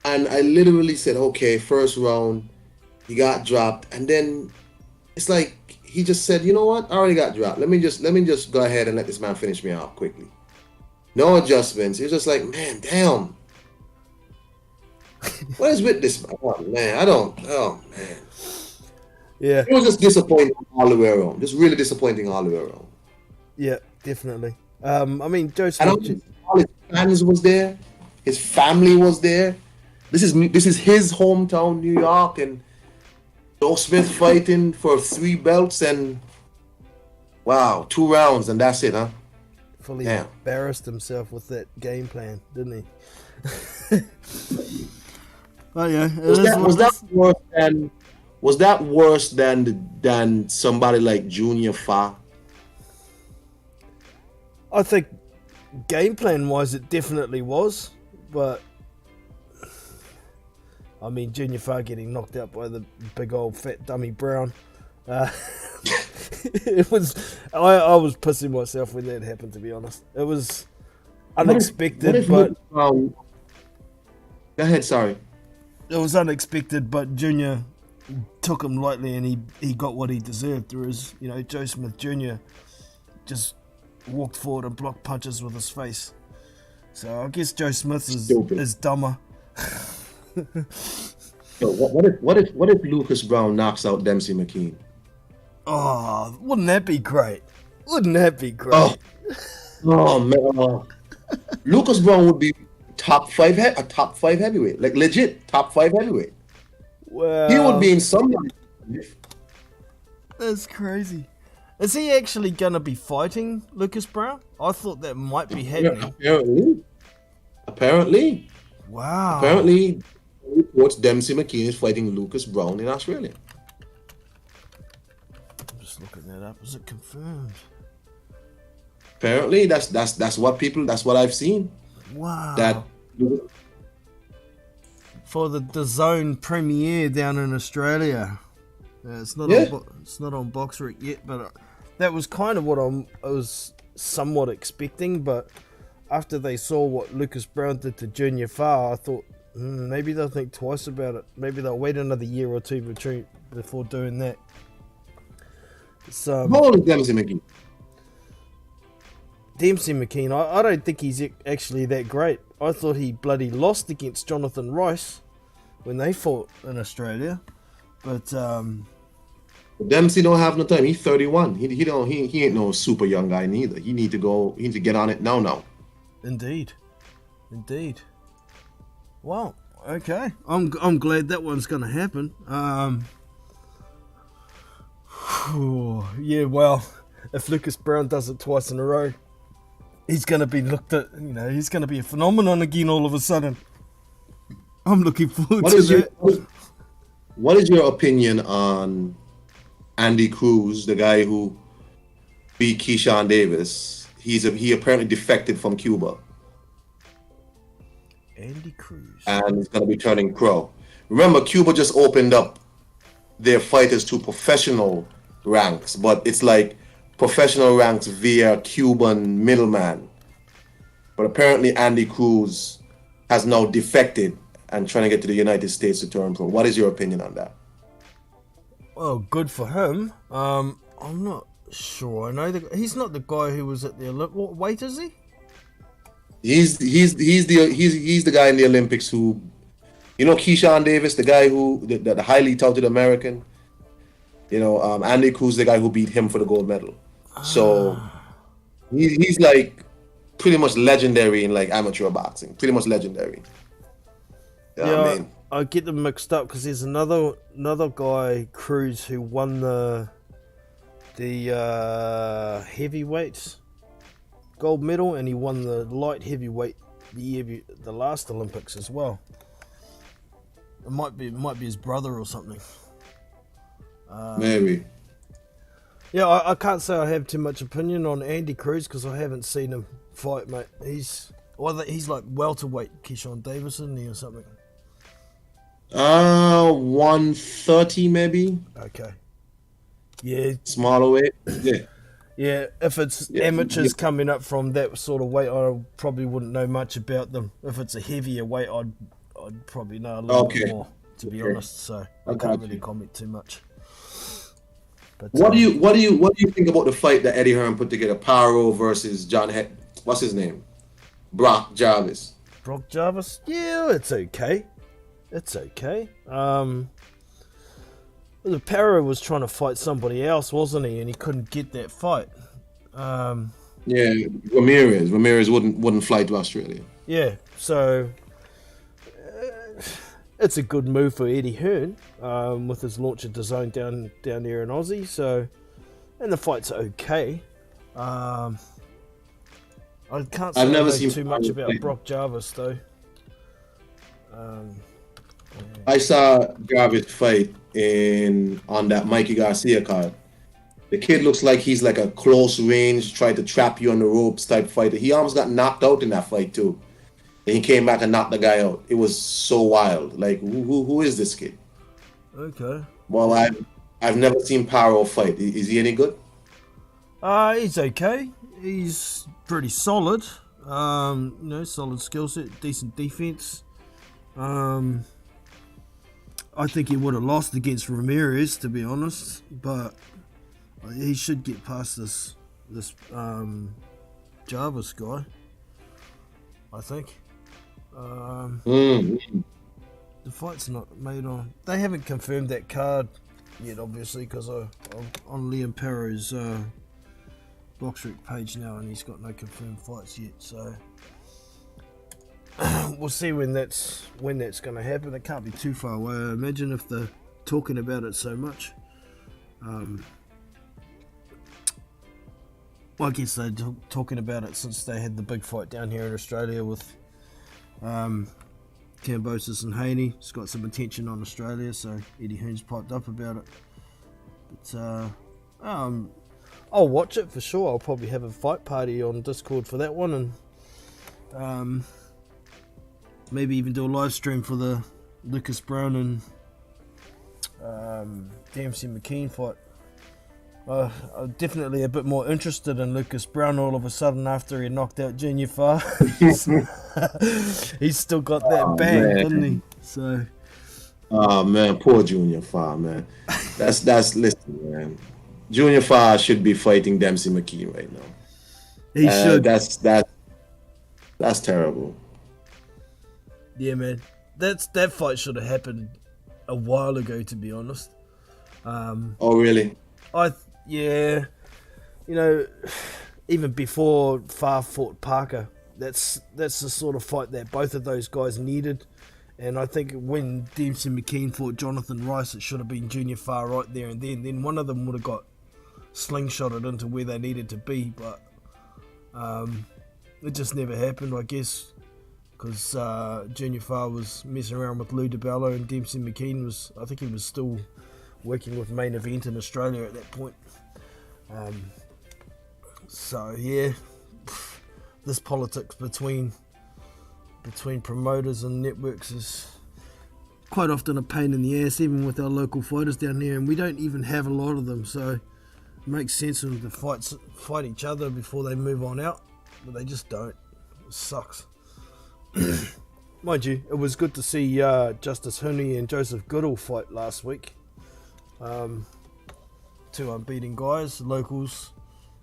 and I literally said, okay, first round, he got dropped, and then it's like he just said, you know what, I already got dropped. Let me just go ahead and let this man finish me off quickly. No adjustments. He was just like, man, damn. What is with this? Oh man, oh man. Yeah. It was just disappointing all the way around. Just really disappointing all the way around. Yeah, definitely. I mean, Joe Smith. All his fans was there. His family was there. This is his hometown, New York, and Joe Smith fighting for 3 belts and wow, 2 rounds and that's it, huh? Fully embarrassed was with that game plan, didn't he? Oh yeah. Was that worse than somebody like Junior Fa? I think game plan wise it definitely was, but I mean Junior Fa getting knocked out by the big old fat dummy Brown. It was I was pissing myself when that happened, to be honest. It was unexpected, but go ahead, sorry. It was unexpected, but Junior took him lightly and he got what he deserved. Whereas, Joe Smith Jr. just walked forward and blocked punches with his face. So I guess Joe Smith is dumber. So what if Lucas Brown knocks out Dempsey McKean? Oh, wouldn't that be great? Oh man, Lucas Brown would be top 5 heavyweight, like legit top 5 heavyweight. Well, he would be in some. That's crazy. Is he actually gonna be fighting Lucas Brown? I thought that might be happening. Apparently. Wow. Apparently, reports Dempsey McKean is fighting Lucas Brown in Australia. I'm just looking that up. Is it confirmed? Apparently, that's what I've seen. Wow. That for the Zone premiere down in Australia. It's not on BoxRec yet, but that was kind of what I was somewhat expecting. But after they saw what Lucas Brown did to Junior Fa, I thought maybe they'll think twice about it. Maybe they'll wait another year or two before doing that. So, how old is Dempsey McKean? Dempsey McKean, I don't think he's actually that great. I thought he bloody lost against Jonathan Rice when they fought in Australia. But Dempsey don't have no time. He's 31. He ain't no super young guy neither. He need to get on it now. Indeed. Wow. Okay. I'm glad that one's gonna happen. Yeah. Well, if Lucas Brown does it twice in a row, he's gonna be looked at. He's gonna be a phenomenon again all of a sudden. I'm looking forward What to is your that. what is your opinion on Andy Cruz, the guy who beat Keyshawn Davis? He apparently defected from Cuba Andy Cruz. and he's going to be turning pro. Remember, Cuba just opened up their fighters to professional ranks, but it's like professional ranks via Cuban middleman. But apparently Andy Cruz has now defected and trying to get to the United States to turn pro. What is your opinion on that? Well, good for him. I'm not sure. I know he's not the guy who was at the Olympics. What weight is he? He's the guy in the Olympics who, you know, Keyshawn Davis, the guy who the highly touted American. You know, Andy Cruz, the guy who beat him for the gold medal. So he's like pretty much legendary in like amateur boxing. Pretty much legendary. You know what I mean? I get them mixed up because there's another guy, Cruz, who won the heavyweight gold medal, and he won the light heavyweight the last Olympics as well. It might be his brother or something. Maybe. Yeah, I can't say I have too much opinion on Andy Cruz because I haven't seen him fight, mate. He's like welterweight Keyshawn Davis, isn't he, or something? 130 maybe. Okay. Yeah. Smaller weight. Yeah. Yeah, if it's amateurs coming up from that sort of weight, I probably wouldn't know much about them. If it's a heavier weight, I'd probably know a little bit more, to be honest. So I can't really comment too much. But, what do you think about the fight that Eddie Hearn put together? Paro versus what's his name? Brock Jarvis. Brock Jarvis? Yeah, it's okay. It's okay. The Paro was trying to fight somebody else, wasn't he? And he couldn't get that fight. Yeah, Ramirez wouldn't fly to Australia. Yeah, so it's a good move for Eddie Hearn with his launch of DAZN down there in Aussie. So, and the fight's okay. I can't say I've never seen too much about Brock Jarvis though. I saw Jarvis fight on that Mikey Garcia card. The kid looks like he's like a close range, try to trap you on the ropes type fighter. He almost got knocked out in that fight too. And he came back and knocked the guy out. It was so wild. Like, who is this kid? Okay. Well, I've never seen Paro fight. Is he any good? He's okay. He's pretty solid. Solid skill set, decent defense. I think he would have lost against Ramirez, to be honest, but he should get past this Jarvis guy, I think. The fight's not made on. They haven't confirmed that card yet, obviously, because I'm on Liam Paro's BoxRec page now, and he's got no confirmed fights yet. So we'll see when that's going to happen. It can't be too far away. I imagine if they're talking about it so much. Well, I guess they're talking about it since they had the big fight down here in Australia with Kambosos and Haney. It's got some attention on Australia, so Eddie Hearn's piped up about it. But I'll watch it for sure. I'll probably have a fight party on Discord for that one, and maybe even do a live stream for the Lucas Brown and DMC McKean fight. I'm definitely a bit more interested in Lucas Brown all of a sudden after he knocked out Junior Farr. He's still got that bang, doesn't he? So. Oh man, poor Junior Farr, man. That's listen, man. Junior Farr should be fighting Dempsey McKean right now. He should. That's terrible. Yeah, man. That fight should have happened a while ago, to be honest. Oh really? Yeah, even before Farr fought Parker, that's the sort of fight that both of those guys needed. And I think when Dempsey McKean fought Jonathan Rice, it should have been Junior Farr right there and then. Then one of them would have got slingshotted into where they needed to be, but it just never happened. I guess because Junior Farr was messing around with Lou DiBello, and Dempsey McKean was, I think he was still working with Main Event in Australia at that point. So yeah, this politics between promoters and networks is quite often a pain in the ass, even with our local fighters down there, and we don't even have a lot of them, so it makes sense for them to fight each other before they move on out, but they just don't. It sucks. Mind you, it was good to see Justice Huni and Joseph Goodall fight last week. Two unbeaten guys, locals,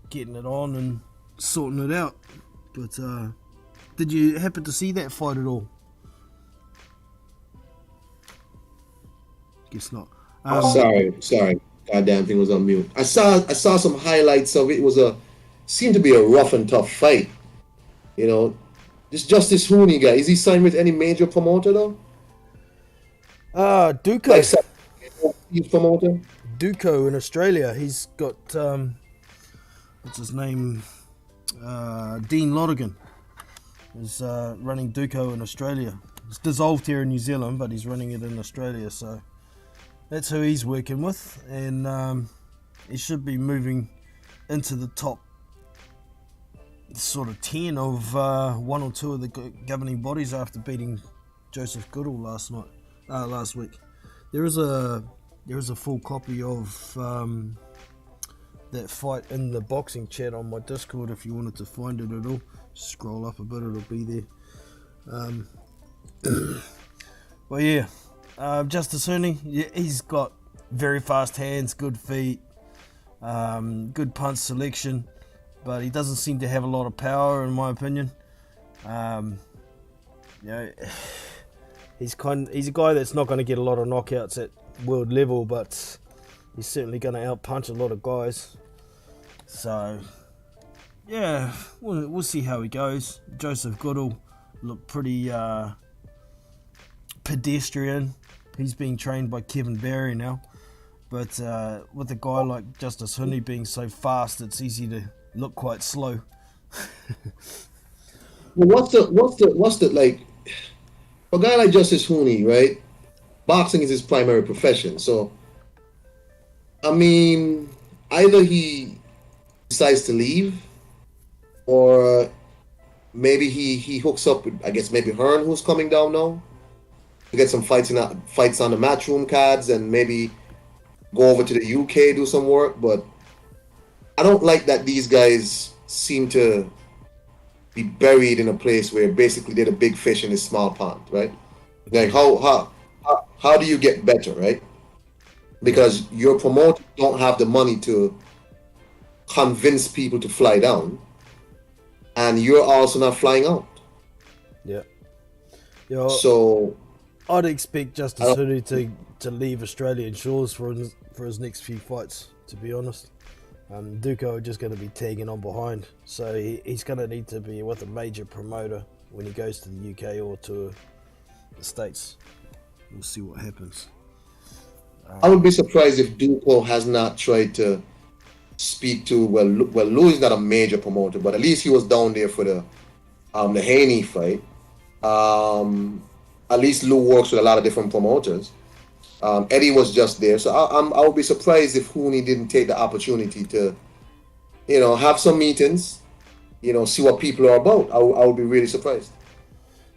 getting it on and sorting it out. But did you happen to see that fight at all? Guess not. Sorry. Goddamn thing was on mute. I saw some highlights of it. It was seemed to be a rough and tough fight. You know, this Justice Hooney guy, is he signed with any major promoter though? Duco. He's promoter. Duco in Australia. He's got what's his name? Dean Lonergan is running Duco in Australia. It's dissolved here in New Zealand, but he's running it in Australia, so that's who he's working with, and he should be moving into the top sort of 10 of one or two of the governing bodies after beating Joseph Goodall last week. There is a full copy of that fight in the boxing chat on my Discord if you wanted to find it at all. Scroll up a bit, it'll be there. Well, yeah, Justice Huni, yeah, he's got very fast hands, good feet, good punch selection, but he doesn't seem to have a lot of power, in my opinion. You know, he's a guy that's not going to get a lot of knockouts at world level, but he's certainly going to out-punch a lot of guys. So, yeah, we'll see how he goes. Joseph Goodall looked pretty pedestrian. He's being trained by Kevin Barry now. But with a guy like Justice Huni being so fast, it's easy to look quite slow. Well, what's the like? For a guy like Justice Huni, right? Boxing is his primary profession, so I mean, either he decides to leave, or maybe he hooks up with, I guess, maybe Hearn, who's coming down now, to get some fights on the matchroom cards, and maybe go over to the UK, do some work. But I don't like that these guys seem to be buried in a place where basically they're the big fish in a small pond, right? Like how do you get better, right? Because your promoters don't have the money to convince people to fly down, and you're also not flying out. Yeah. So I'd expect Justice Huni to leave Australian shores for his next few fights, to be honest. Duco are just going to be tagging on behind, so he's going to need to be with a major promoter when he goes to the UK or to the States. We'll see what happens. I would be surprised if Duco has not tried to speak to, well, Lou is not a major promoter, but at least he was down there for the Haney fight. At least Lou works with a lot of different promoters. Eddie was just there, so I would be surprised if Huni didn't take the opportunity to, have some meetings, see what people are about. I would be really surprised.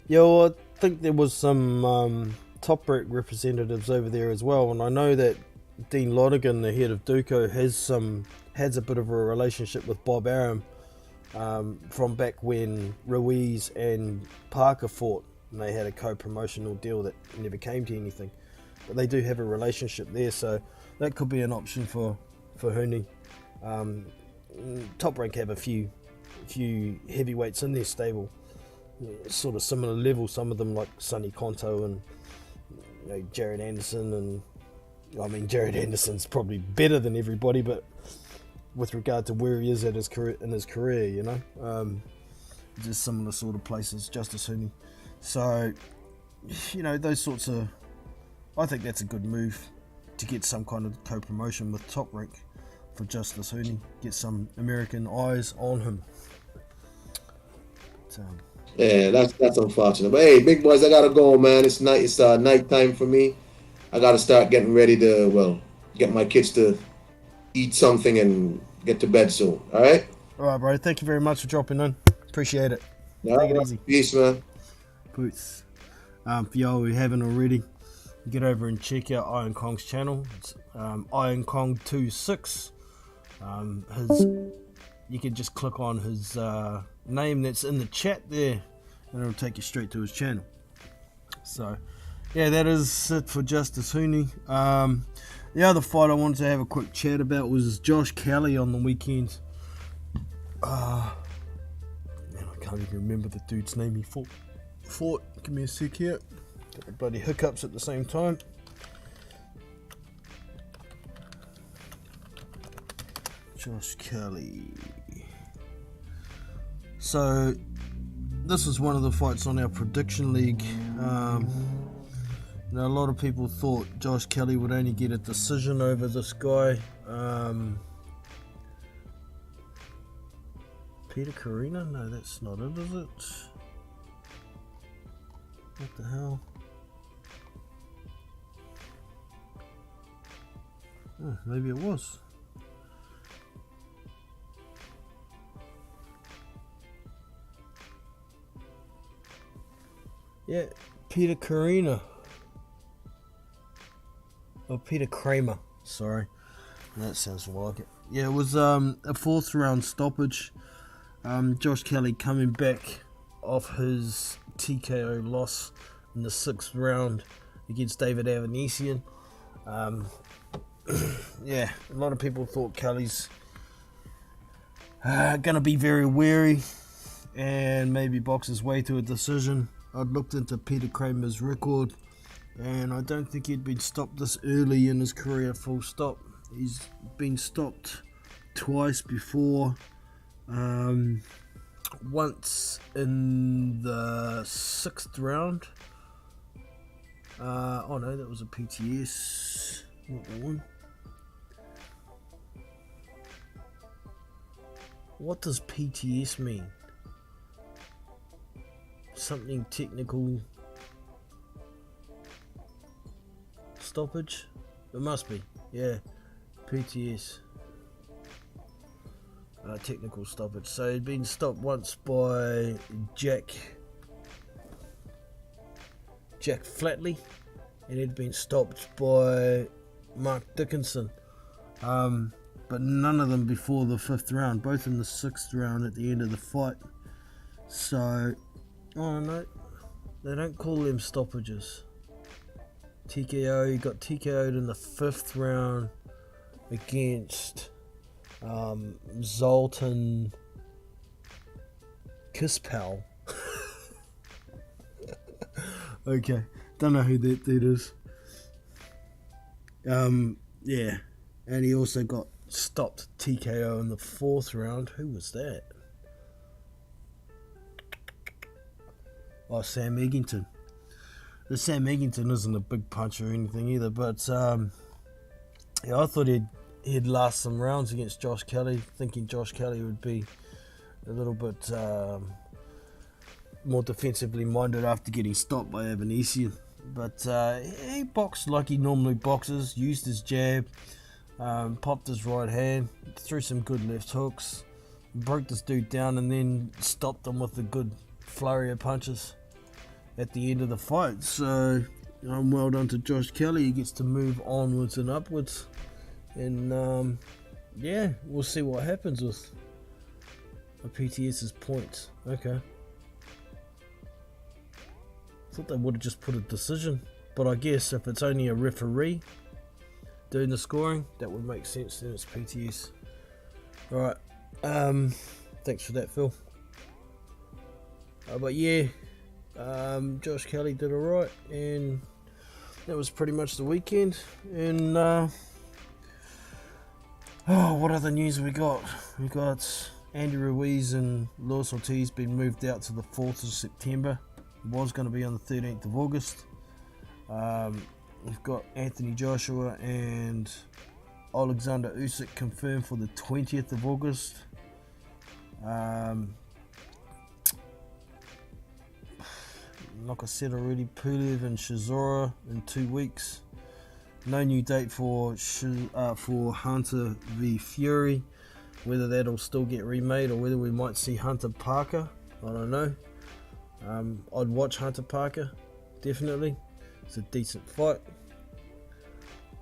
Yeah, well, I think there was some Top Rank representatives over there as well, and I know that Dean Lonergan, the head of Duco, has a bit of a relationship with Bob Arum from back when Ruiz and Parker fought, and they had a co-promotional deal that never came to anything. But they do have a relationship there, so that could be an option for Huni. Top Rank have a few heavyweights in their stable, sort of similar level. Some of them like Sonny Conto and Jared Anderson, and I mean Jared Anderson's probably better than everybody, but with regard to where he is in his career, just similar sort of places. Justice Huni, so those sorts of. I think that's a good move to get some kind of co-promotion with Top Rank for Justice Huni. Get some American eyes on him. Yeah, that's unfortunate. But hey, big boys, I gotta go, man. It's night. It's night time for me. I gotta start getting ready to get my kids to eat something and get to bed soon. All right. All right, bro. Thank you very much for dropping in. Appreciate it. All Take it right. easy. Peace, man. Boots. For y'all who haven't already, get over and check out Iron Kong's channel. It's Iron Kong 26. You can just click on his name that's in the chat there, and it'll take you straight to his channel. So, yeah, that is it for Justice Hooney. The other fight I wanted to have a quick chat about was Josh Kelly on the weekend. Man, I can't even remember the dude's name he fought. Give me a sec here. Got the bloody hiccups at the same time. Josh Kelly. So this is one of the fights on our prediction league. A lot of people thought Josh Kelly would only get a decision over this guy. Peter Carina? No, that's not it, is it? What the hell? Oh, maybe it was. Yeah, Peter Carina. Oh, Peter Kramer. Sorry. That sounds like it. Yeah, it was a fourth round stoppage. Josh Kelly coming back off his TKO loss in the 6th round against David Avanesian. Yeah, a lot of people thought Kelly's gonna be very wary and maybe box his way to a decision. I'd looked into Peter Kramer's record, and I don't think he'd been stopped this early in his career, full stop. He's been stopped twice before. Once in the 6th round. Oh no, that was a PTS. Not that one. What does PTS mean? Something technical stoppage? It must be. Yeah, PTS. Technical stoppage. So he'd been stopped once by Jack Flatley, and he'd been stopped by Mark Dickinson, but none of them before the 5th round, both in the 6th round at the end of the fight. So, oh no, they don't call them stoppages. TKO, he got TKO'd in the 5th round against Zoltan Kispel. Okay, don't know who that dude is. Yeah, and he also got stopped TKO in the 4th round. Who was that? Oh, Sam Eggington. The Sam Eggington isn't a big puncher or anything either, but yeah, I thought he'd last some rounds against Josh Kelly, thinking Josh Kelly would be a little bit more defensively minded after getting stopped by Avanesian. But he boxed like he normally boxes, used his jab, popped his right hand, threw some good left hooks, broke this dude down, and then stopped him with a good flurry of punches at the end of the fight. So well done to Josh Kelly. He gets to move onwards and upwards. And yeah, we'll see what happens with PTS's points. Okay. Thought they would have just put a decision, but I guess if it's only a referee doing the scoring, that would make sense. Then it's PTS. Alright, thanks for that, Phil. But yeah, Josh Kelly did alright, and that was pretty much the weekend. And what other news we got? We got Andy Ruiz and Luis Ortiz being moved out to the 4th of September. It was going to be on the 13th of August. We've got Anthony Joshua and Alexander Usyk confirmed for the 20th of August. like I said already, Pulev and Chisora in 2 weeks. No new date for Hunter v Fury. Whether that'll still get remade or whether we might see Hunter Parker, I don't know. I'd watch Hunter Parker, definitely. It's a decent fight.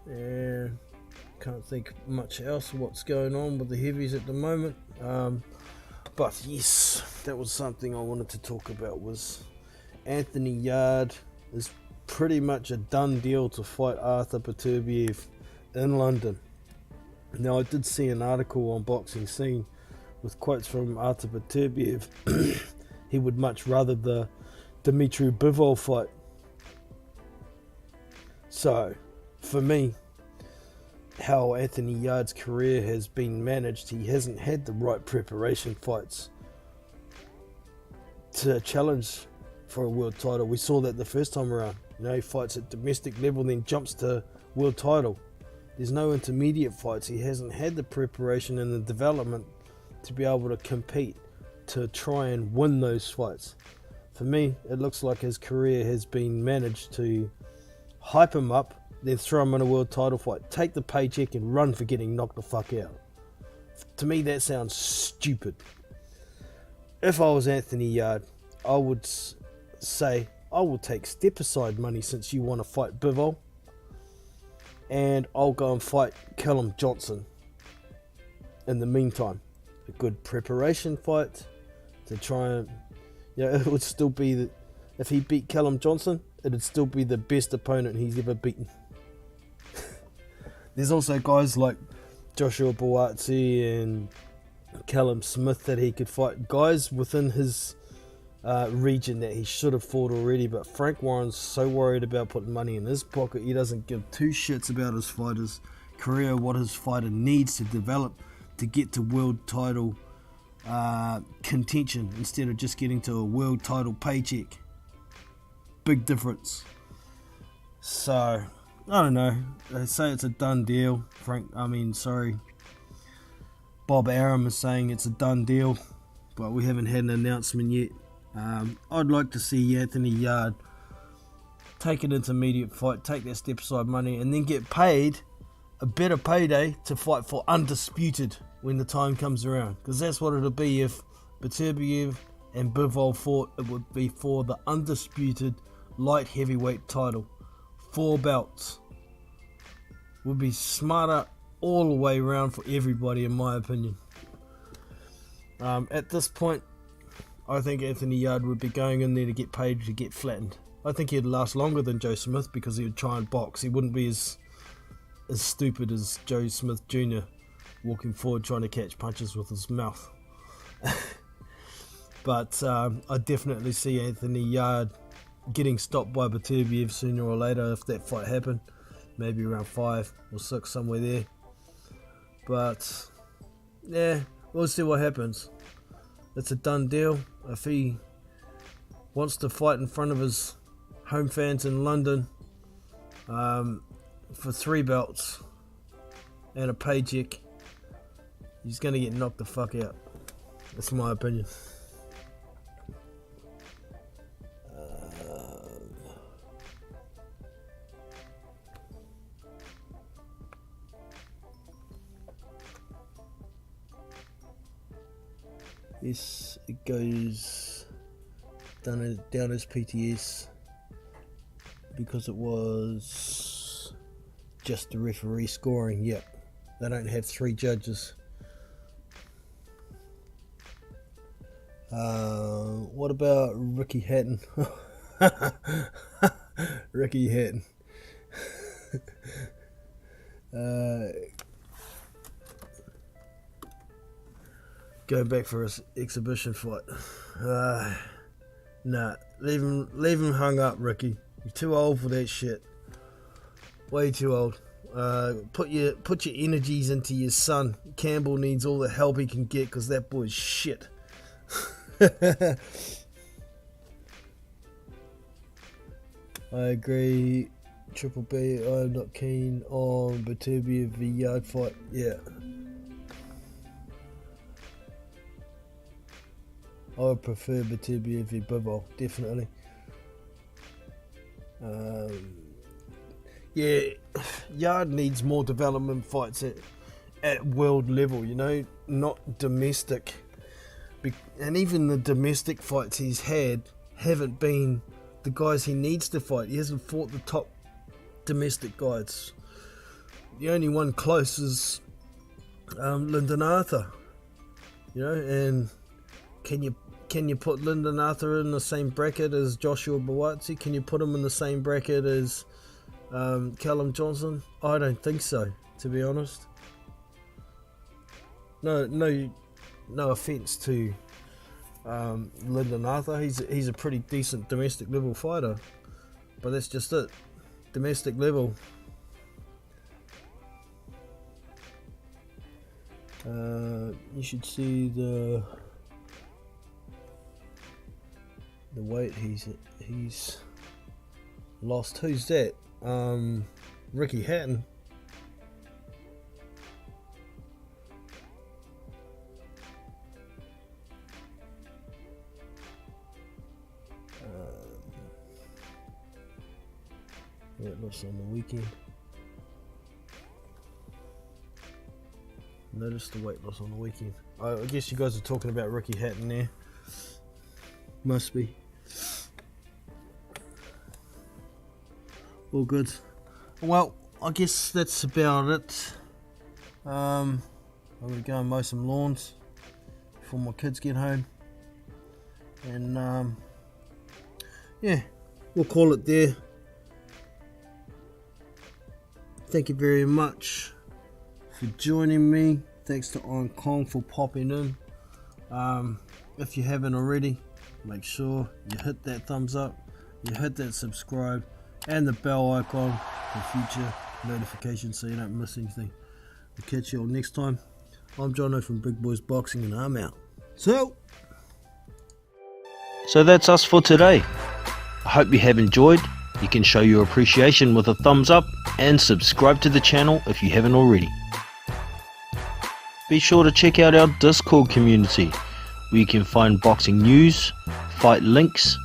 And can't think much else of what's going on with the heavies at the moment. But yes, that was something I wanted to talk about. Was Anthony Yarde is pretty much a done deal to fight Arthur Beterbiev in London. Now, I did see an article on Boxing Scene with quotes from Arthur Beterbiev. He would much rather the Dmitry Bivol fight. So, for me, how Anthony Yarde's career has been managed, he hasn't had the right preparation fights to challenge for a world title. We saw that the first time around. He fights at domestic level, then jumps to world title. There's no intermediate fights. He hasn't had the preparation and the development to be able to compete, to try and win those fights. For me, it looks like his career has been managed to hype him up, then throw him in a world title fight, take the paycheck and run for getting knocked the fuck out. To me, that sounds stupid. If I was Anthony Yarde, I would say, I will take step aside money since you want to fight Bivol, and I'll go and fight Callum Johnson in the meantime. A good preparation fight to try and, it would still be, if he beat Callum Johnson, it'd still be the best opponent he's ever beaten. There's also guys like Joshua Buatsi and Callum Smith that he could fight. Guys within his region that he should have fought already, but Frank Warren's so worried about putting money in his pocket, he doesn't give two shits about his fighter's career, what his fighter needs to develop to get to world title contention instead of just getting to a world title paycheck. Big difference. So, I don't know. They say it's a done deal. Bob Arum is saying it's a done deal, but we haven't had an announcement yet. I'd like to see Anthony Yarde take an intermediate fight, take that step aside money, and then get paid a better payday to fight for Undisputed when the time comes around. Because that's what it'll be if Beterbiev and Bivol fought. It would be for the Undisputed light heavyweight title. 4 belts. Would be smarter all the way around for everybody, in my opinion. At this point, I think Anthony Yarde would be going in there to get paid to get flattened. I think he'd last longer than Joe Smith because he would try and box. He wouldn't be as stupid as Joe Smith Jr. walking forward trying to catch punches with his mouth. But I definitely see Anthony Yarde getting stopped by Beterbiev sooner or later if that fight happened. Maybe around 5 or 6, somewhere there. But yeah, we'll see what happens. It's a done deal. If he wants to fight in front of his home fans in London for 3 belts and a paycheck, he's going to get knocked the fuck out. That's my opinion. Yes, it goes down as PTS because it was just the referee scoring. Yep, they don't have 3 judges. What about Ricky Hatton? Ricky Hatton. Going back for his exhibition fight. Nah, leave him hung up, Ricky. You're too old for that shit. Way too old. Put your energies into your son. Campbell needs all the help he can get because that boy's shit. I agree. Triple B, I'm not keen on Beterbiev v Yarde fight. Yeah. I would prefer Beterbiev v Bivol, definitely. Yeah, Yard needs more development fights at world level, you know, not domestic. And even the domestic fights he's had haven't been the guys he needs to fight. He hasn't fought the top domestic guys. The only one close is Lyndon Arthur, you know. And can you put Lyndon Arthur in the same bracket as Joshua Buatsi? Can you put him in the same bracket as Callum Johnson? I don't think so, to be honest. No offense to Lyndon Arthur. He's a pretty decent domestic level fighter, but that's just it. Domestic level. You should see the weight he's lost. Who's that? Ricky Hatton. Weight loss on the weekend. Notice the weight loss on the weekend. I guess you guys are talking about Ricky Hatton there. Must be. All good. Well, I guess that's about it. I'm gonna go and mow some lawns before my kids get home. And yeah, we'll call it there. Thank you very much for joining me. Thanks to On Kong for popping in. If you haven't already, make sure you hit that thumbs up, you hit that subscribe and the bell icon for future notifications so you don't miss anything. I'll catch you all next time. I'm Jono from Big Boys Boxing and I'm out. So that's us for today. I hope you have enjoyed. You can show your appreciation with a thumbs up and subscribe to the channel if you haven't already. Be sure to check out our Discord community where you can find boxing news, fight links,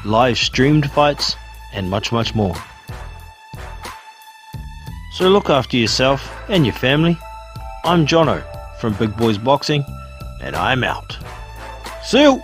live streamed fights and much more. So look after yourself and your family. I'm Jono from Big Boys Boxing and I'm out. See you!